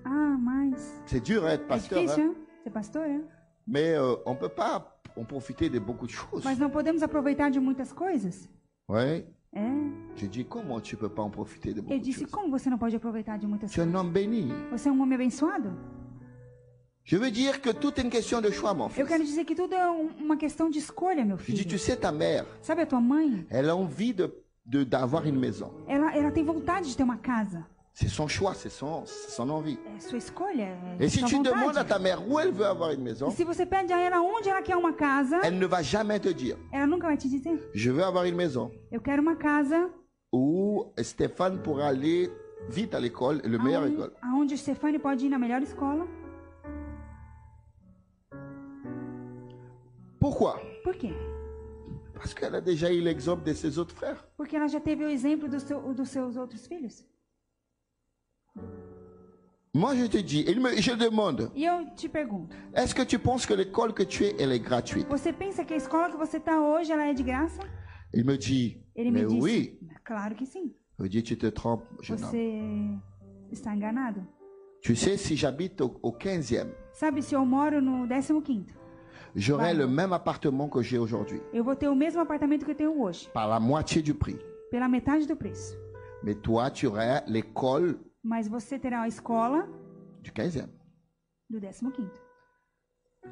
Ah, mas c'est dur être é pasteur. difícil, Hein? hein? Ser pastor, hein? Mais on peut pas en profiter de beaucoup de choses. Mas não podemos aproveitar de muitas coisas? Ouais. É. Je dis comment tu peux pas en profiter de Eu beaucoup de disse, choses? como você não pode aproveitar de muitas Tu es un coisas? homme béni. Você é um homem abençoado? Je veux dire que tout est une question de choix, mon Eu fils. quero dizer que tudo é uma questão de escolha, meu Je dis, tu filho. sais, ta mère, Sabe a tua mãe? elle a envie d'avoir une maison. Ela tem vontade de ter uma casa. C'est son choix, c'est son envie. É sua escolha, é Et si sua tu demandes à vontade. ta mère où elle veut avoir une maison, E se você pede a ela onde ela quer uma casa, elle ne va jamais te dire, ela nunca vai te dizer. je veux avoir une maison Eu quero uma casa où Stéphane pourra aller vite à l'école, la meilleure école. aonde o Stefani pode ir na melhor escola. Pourquoi? Por quê? Parce qu'elle a déjà eu l'exemple de ses autres frères. Porque ela já teve o exemplo dos seus outros filhos. Moi, je te dis, je demande, E eu te pergunto, est-ce que tu penses que l'école que tu es, elle est gratuite? você pensa que a escola que você está hoje, ela é de graça? Il me dit, Ele mais me disse, oui. claro que sim. Je dis, tu te trompes, jeune homme. Você está enganado. Tu sais, si j'habite au 15e, Sabe, se eu moro no 15º, j'aurai le même appartement que j'ai aujourd'hui, eu vou ter o mesmo apartamento que eu tenho hoje, par la moitié du prix. pela metade do preço. Mais toi, tu aurais l'école Mas você terá a escola du 15e. do 15º.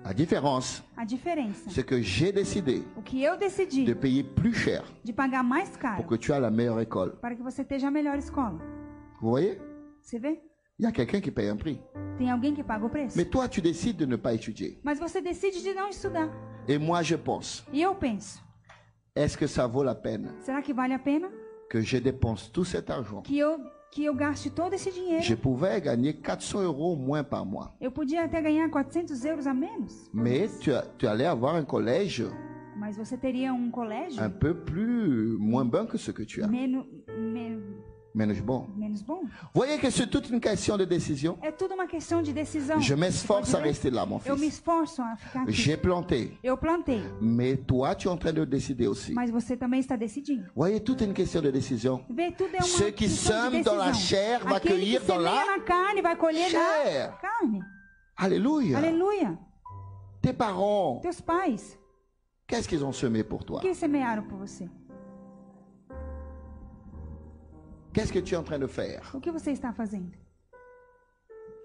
La différence, A diferença, c'est que j'ai décidé o que eu decidi de payer plus cher de pagar mais pour caro que tu aies la meilleure école. para que você esteja a melhor escola. Vous voyez? Você vê? Il y a quelqu'un qui paye un prix. Tem alguém que paga o preço. Mais toi, tu décides de ne pas étudier. Mas você decide de não estudar. Et moi, je pense, E eu penso, est-ce que ça vaut la peine será que vale a pena que je dépense tout cet argent? que eu gaste todo esse dinheiro? Je pouvais gagner 400 € moins par mois. Eu podia até ganhar 400 euros a menos. por Mais mês. tu allais avoir un collège Mas você teria um colégio un peu moins bon que ce que tu as. Menos bon. menos bom. Vous voyez que c'est toute une question de décision. É tudo uma questão de decisão. Je Você m'efforce pode à ver? rester là, mon Eu me fils. esforço a ficar aqui. J'ai planté. Eu plantei, Mais toi, tu es en train de décider aussi. Vous mas você também está decidindo. voyez, toute une question de décision. Vê, tudo é uma Ceux qui questão de sèment dans la decisão. chair va Aquele cueillir que dans la semeia na carne vai colher chair. na carne. Alléluia. Aleluia. Tes parents, Teus pais, qu'est-ce qu'ils ont semé pour o toi? que eles semearam por você? Qu'est-ce que tu es en train de faire? O que você está fazendo?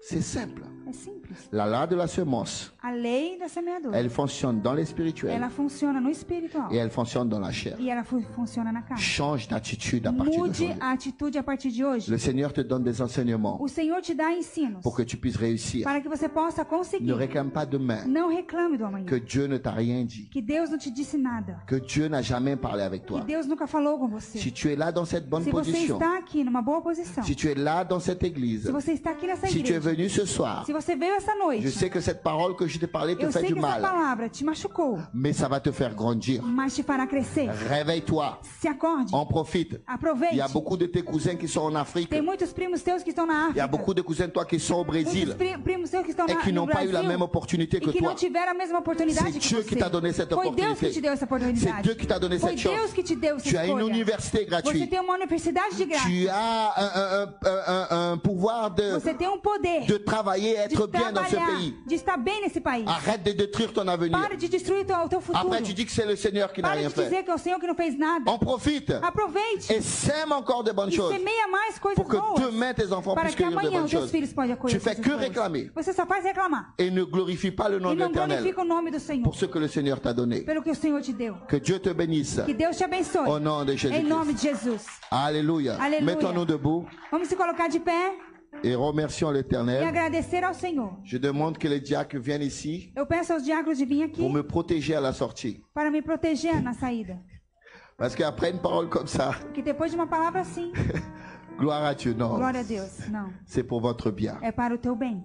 C'est simple. É simples. La loi de la semence, A lei da semeadura, elle fonctionne dans les spirituels ela funciona no espiritual et elle fonctionne dans la chair. e ela funciona na carne. Change d'attitude à partir Mude d'aujourd'hui. a atitude a partir de hoje. Le Seigneur te donne des enseignements O Senhor te dá ensinos pour que tu puisses réussir. para que você possa Ne conseguir. réclame pas demain Não reclame do amanhã. que Dieu ne t'a rien dit, Que Deus não te disse nada. que Dieu n'a jamais parlé avec Que toi. Deus nunca falou com você. Si tu es là dans cette bonne Se você position, está aqui numa boa posição, si tu es là dans cette église, se você está aqui nessa si tu es igreja, venu ce soir, se você veio essa noite, je sais que cette parole que je t'ai parlé te eu fait sei du que essa mal, palavra te machucou, mais ça va te faire grandir. mas te fará crescer. Réveille-toi, Se acorde, en profite. aproveite. Il y a beaucoup de tes cousins qui sont en Afrique. Tem muitos primos teus que estão na Il y a África. beaucoup de cousins de toi qui sont au Muitos Brésil primos teus que estão et qui no n'ont pas eu la Brasil même opportunité que e que toi. não tiveram a mesma oportunidade C'est que Dieu você. qui t'a donné cette Foi Deus que opportunité. te deu essa C'est oportunidade. Dieu qui t'a donné Foi cette chance. Deus que te deu essa Tu as une escolha. université Você gratuite. tem uma universidade de graça. Tu as un pouvoir Você tem um poder de travailler et de être bien dans ce trabalhar, pays. de estar bem nesse país. Arrête de détruire ton avenir. Pare de destruir o teu futuro. Après, tu dis que c'est le Seigneur qui n'a Pare rien de fait. dizer que é o Senhor que não fez nada. On profite Aproveite et sème encore de bonnes e choses semeia mais coisas pour que boas. demain tes enfants Para puissent que cueillir de amanhã bonnes os teus choses. filhos possam colher Tu fais coisas que boas. réclamer Você só faz reclamar. et ne glorifie pas le nom E de não l'Éternel glorifica o nome do Senhor. pour ce que le Seigneur t'a donné. Pelo que o Senhor te deu. Que Dieu te bénisse. Que Deus te abençoe. Au nom de Em nome Jésus-Christ. de Jesus. Alléluia. Alléluia. Mettons-nous debout Vamos se colocar de pé et remercions e l'Éternel. agradecer ao Senhor. Je demande que les diacres viennent ici Eu peço aos diáconos de vir aqui pour me protéger à la sortie. para me proteger na saída. Parce qu'après une parole comme ça, Porque depois de uma palavra assim, gloire à Dieu. Non, glória a Deus. Não. c'est pour votre bien. É para o teu bem.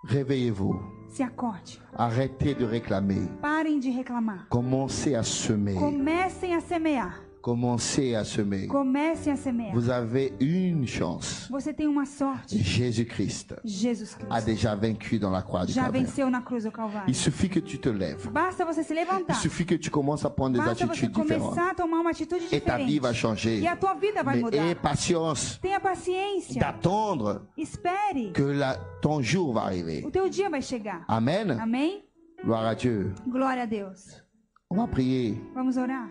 Réveillez-vous. Se acorde. Arrêtez de réclamer. Parem de reclamar. Commencez à semer. Comecem a semear. Commencez à semer. Comecem a semear. Vous avez une chance. Você tem uma sorte. Jésus-Christ Jesus a Cristo déjà vaincu dans la croix du já Calvaire. venceu na cruz do Calvário. Il suffit que tu te lèves. Basta você se Il levantar. suffit que tu commences à prendre des Basta você attitudes différentes. começar a tomar uma atitude Et ta vie va diferente. changer. E a tua vida vai Mais mudar. aie patience Tenha paciência. d'attendre Espere. que ton jour va arriver. O teu dia vai chegar. Amen. Amém? Gloire à Dieu. Glória a Deus. On va prier. Vamos orar.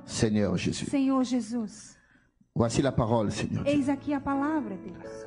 Seigneur Jésus. Senhor Jesus, Voici la parole, Seigneur. eis aqui a palavra, Deus.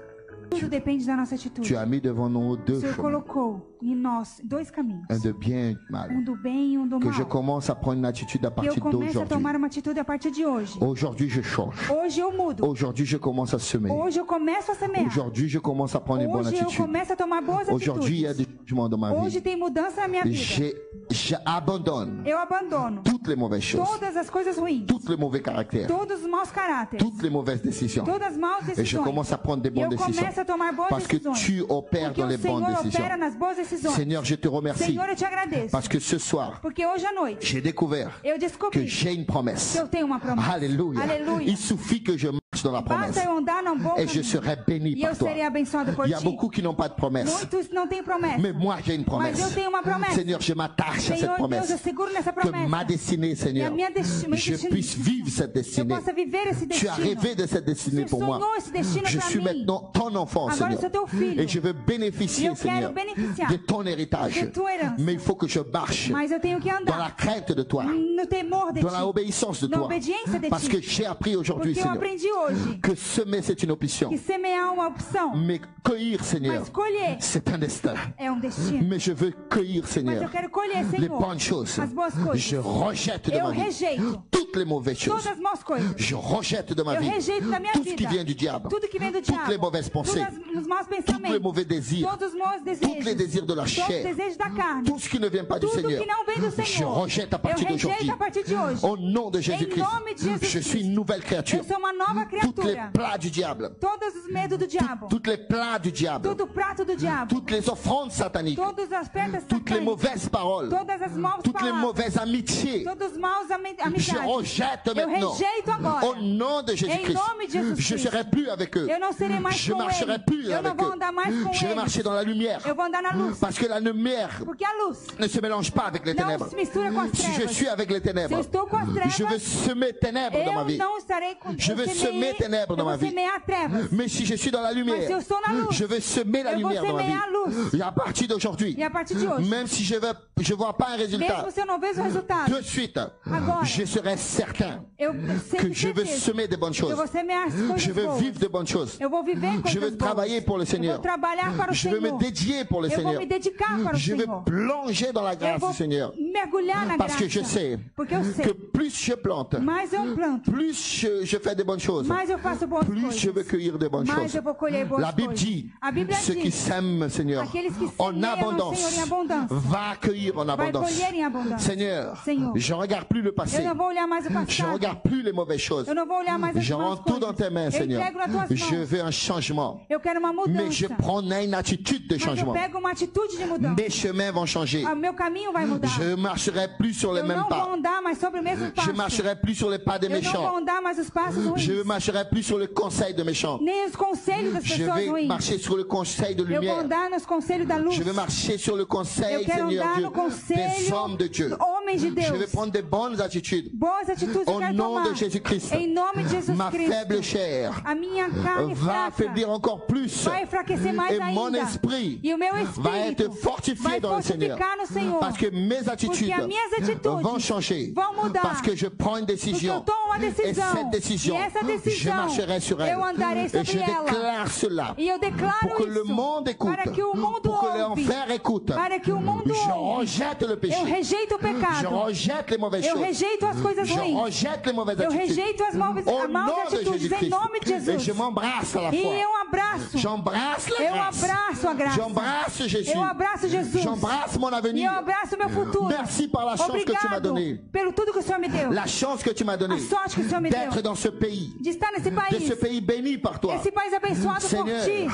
Tudo depende da nossa atitude. Tu as mis devant nous O deux Senhor chemins. colocou em nós dois caminhos. Un de bien et de mal. Um do bem e um do Que mal. je commence à prendre une attitude à Que eu partir comece a d'aujourd'hui. tomar uma atitude a partir de hoje. Aujourd'hui, je change. Hoje eu mudo. Aujourd'hui, je commence à semer. Hoje eu começo a semear. Aujourd'hui, je commence à prendre une bonne Hoje eu attitude. começo a tomar boas Aujourd'hui, il y a atitudes. des changements dans ma Hoje vie. tem mudança na minha vida. J'abandonne Eu abandono toutes les mauvaises choses, todas as coisas ruins, tous les mauvais caractères, todos os maus caráteres, toutes les mauvaises décisions. todas as maus Et je decisões. commence à prendre des E bonnes eu décisions. começo a tomar boas Parce que decisões. tu opères Porque dans o les bonnes Senhor décisions. opera nas boas Et decisões. Seigneur, je te remercie Senhor, eu te agradeço. parce que ce soir, Porque hoje à noite j'ai découvert eu que descobri j'ai une promesse. que eu tenho uma promessa. Alléluia. Aleluia. Il suffit que je marche dans la promesse Basta eu andar num bom et je caminho. serai béni E par eu toi. serei abençoado por Il y a ti. beaucoup qui n'ont pas de promesse. Muitos não têm promessa. Mais moi, j'ai une Mas eu promesse. tenho uma promessa. Seigneur, je m'attache à cette Senhor Deus, eu promesse. seguro nessa Que promessa. ma destinée, E a Seigneur, minha meu je destino, puisse vivre cette eu destinée. possa viver esse Tu as destino. rêvé de cette destinée Tu pour moi. sonhou esse destino Je pra suis mim. maintenant ton enfant, Agora eu Seigneur. sou teu filho. Et je veux bénéficier, E eu quero Seigneur, beneficiar de ton héritage. de tua herança. Mais il faut que je marche Mas eu tenho que dans la andar crainte de toi, no temor de dans ti. la obéissance de Na toi. obediência de Parce ti. que j'ai appris aujourd'hui, Porque eu Seigneur, aprendi hoje que semer c'est une option. que semear é uma opção, Mais cueillir, Seigneur, mas colher c'est un destin. é um destino. Mais je veux cueillir, Mas Seigneur, eu quero colher, les Senhor, bonnes choses. as boas coisas. Je rejette de Eu ma vie rejeito toutes les mauvaises choses. todas as más coisas. Je rejette de ma Eu vie rejeito da minha tout ce qui vida vient du diable, tudo que vem do toutes diabo, les mauvaises pensées, todos os maus tous les pensamentos, mauvais désirs, todos os maus tous les desejos, désirs de la todos os chair, desejos da carne, tout ce qui ne vient pas du tudo Seigneur. que não vem do Je Senhor. rejette à Eu partir rejeito d'aujourd'hui. a partir de hoje. Au nom de Jésus-Christ, Em nome de Jesus je suis une Cristo. nouvelle créature. Eu sou uma nova Toutes les criatura. plats du diable, Todos os medos do diabo, toutes les plats du diable, todo o prato do diabo, toutes les offrandes sataniques, todas as ofertas toutes les satânicas, mauvaises paroles, todas as maus toutes les palavras, mauvaises amitiés, todos os maus je amizades. rejette Eu maintenant. rejeito agora. Au nom de Em Jésus-Christ, nome de Jesus je ne Cristo. serai plus avec eux. Eu não serei mais Je com marcherai ele. plus Eu não avec vou eux. andar mais com Je vais ele. marcher dans la lumière. Eu vou andar na luz. Parce que la lumière Porque a luz ne se mélange pas avec les não ténèbres. se mistura com as Si je trevas. suis avec les Se eu ténèbres, estou com as trevas, je veux semer ténèbres dans ma eu vie. não estarei com Je veux semer ténèbres dans ma vie. semear trevas. Mais si je suis dans la Mas se eu lumière, estou na luz, je veux semer la eu vou lumière dans ma semear a vie. luz. Et à partir d'aujourd'hui, E a partir de hoje, même si je ne vois pas un résultat, mesmo se eu não vejo o resultado, de suite, Agora. je serai certain eu que tenho je veux certeza. semer de bonnes Eu choses. vou semear as coisas Je veux boas. vivre de bonnes choses. Eu vou viver coisas Je veux boas. travailler pour le Eu Seigneur. vou trabalhar para o Je veux Senhor. me dédier pour le Eu vou Seigneur. me dedicar para o Je veux Senhor. plonger dans la Eu grâce vou du Seigneur. mergulhar na Parce graça. que je sais Porque eu sei. que plus je plante, Mais eu planto. plus je fais de bonnes choses, Mais eu faço boas plus je veux coisas. cueillir de bonnes Mais choses. eu vou colher boas La Bible coisas. dit, A Bíblia ceux qui diz, sèment, Seigneur, aqueles que en semeiam no abondance, Senhor em abundância, va cueillir en vai abondance. colher em abundância. Seigneur, Senhor, je ne regarde plus le eu passé. não vou olhar mais o Je ne passado. regarde plus les mauvaises choses. Eu não vou olhar mais as Je más rends tout dans coisas. tes mains, Eu Seigneur. entrego nas tuas Je mãos. veux un changement. Eu quero uma Mais je mudança. prends une attitude de Mas eu changement. pego uma atitude de mudança. Mes chemins vont changer. O meu caminho vai mudar. Je ne marcherai plus sur les Eu mêmes não vou pas. andar mais sobre o mesmo Je passo. ne marcherai plus sur les pas des Eu não vou méchants. andar mais os passos ruins. Je ne marcherai plus sur le conseil de méchants. Nem os conselhos das Je pessoas vais ruins. marcher sur le conseil de Eu vou lumière. andar nos conselhos da luz. Je vais marcher sur le Eu conseil, quero Seigneur andar Dieu, no des conselho hommes de Dieu. dos homens de Je vais Deus. prendre des bonnes attitudes. Boas atitudes eu Au quero nom tomar. de Jésus-Christ, Em nome de Jesus ma faible Cristo. chair A minha carne va fraca affaiblir encore plus. vai enfraquecer mais Et mon ainda. esprit E o meu va espírito être fortifié vai dans le Seigneur. fortificar no Senhor. Parce que mes attitudes Porque as minhas atitudes vont changer. vão mudar. Parce que je prends une Porque eu décision. tomo uma Et decisão. cette décision, E essa je decisão, marcherai sur elle. eu andarei Et sobre je ela. déclare cela. E eu declaro Pour que le isso. monde écoute. Para que o mundo Pour que ouve. l'enfer écoute. Para que o mundo Je ouve. rejette le péché. Eu rejeito o Je pecado. rejette les mauvaises Eu choses. rejeito as coisas Je ruins. rejette les mauvaises Eu attitudes. rejeito as maus Au nom de atitudes. Em Jésus-Christ. nome de Et je Jesus. m'embrasse à la E fois. eu abraço. J'embrasse la Eu grâce. abraço a graça. J'embrasse Jésus. Eu abraço Jesus. J'embrasse mon E avenir. eu abraço meu futuro. Merci par la chance que tu m'as Obrigado donnée. pelo tudo que o Senhor me deu. La chance que tu m'as donnée A sorte que o Senhor me d'être deu. dans ce pays. De estar nesse De país. ce pays béni par toi. Esse país abençoado por Seigneur, ti.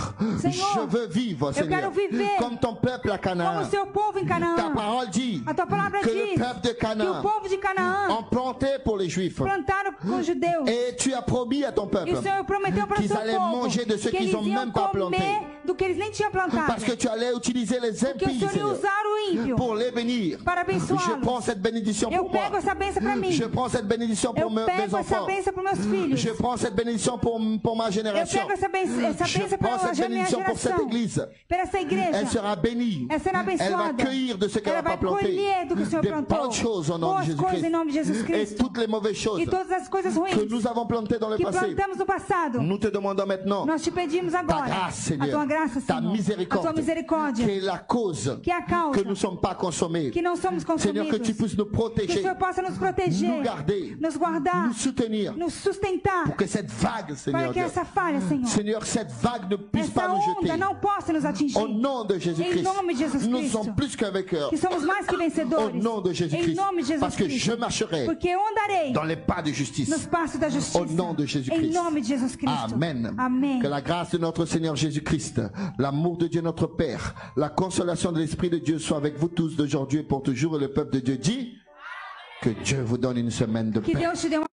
je Senhor, veux vivre, Seigneur, quero viver comme ton peuple à como Canaan. o seu povo em Ta Canaã. parole dit A tua palavra que diz le peuple de que o Canaan povo de Canaã ont planté pour les Juifs. plantaram com os judeus. Et tu as promis à ton E peuple o Senhor prometeu para o qu'ils seu allaient povo manger de ce que qu'ils eles n'ont iam même pas planté. comer do que eles nem tinham plantado. Parce que tu allais utiliser les Que o impies, Senhor ia Seigneur, usar o ímpio pour les bénir. para Je abençoá-los. prends cette bénédiction Eu pour moi. pego essa bênção para mim. Je prends cette bénédiction Eu pour mes pego essa enfants. bênção para meus filhos. Je prends cette bénédiction pour ma Eu génération. pego essa bênção Je prends para cette a minha bénédiction pour cette geração. église. Para essa igreja. Elle sera bénie. Ela será Elle va abençoada. cueillir de ce qu'elle Ela n'a pas vai planté. colher do que o Senhor Des plantou. bonnes choses au nom de Boas coisas em nome de Jesus Jésus-Christ. Et Cristo. toutes les mauvaises choses E todas as coisas ruins que nous avons plantées dans le que passé. plantamos no passado. Nous te demandons maintenant Nós te pedimos agora ta grâce, Seigneur, a tua graça, ta Senhor, miséricorde, a tua misericórdia, qui est la cause que é a causa que nous ne sommes pas consommés. que não somos Seigneur, que consumidos. tu puisses nous Que o protéger, Senhor possa nos proteger, nous garder, nos guardar, nous soutenir, nos sustentar, pour que cette vague, para Seigneur que Dieu, essa falha, Senhor, Seigneur, cette vague ne puisse essa pas nous onda jeter. não possa nos atingir. Au nom de Jésus-Christ, Em nome de Jesus nous Cristo. sommes plus qu'un vainqueur. Que somos mais que Au vencedores. nom de Em Jésus-Christ, nome de Jesus parce que Cristo. je marcherai Porque eu andarei dans les pas de nos justice. passos da justiça. Au nom de Em Jésus-Christ. nome de Jesus Cristo. Amen. Amém. Que la grâce de notre Seigneur Jésus-Christ, Christ, l'amour de Dieu notre Père, la consolation de l'Esprit de Dieu soit avec vous tous d'aujourd'hui et pour toujours. Et le peuple de Dieu dit que Dieu vous donne une semaine de Que paix. Deus te dê uma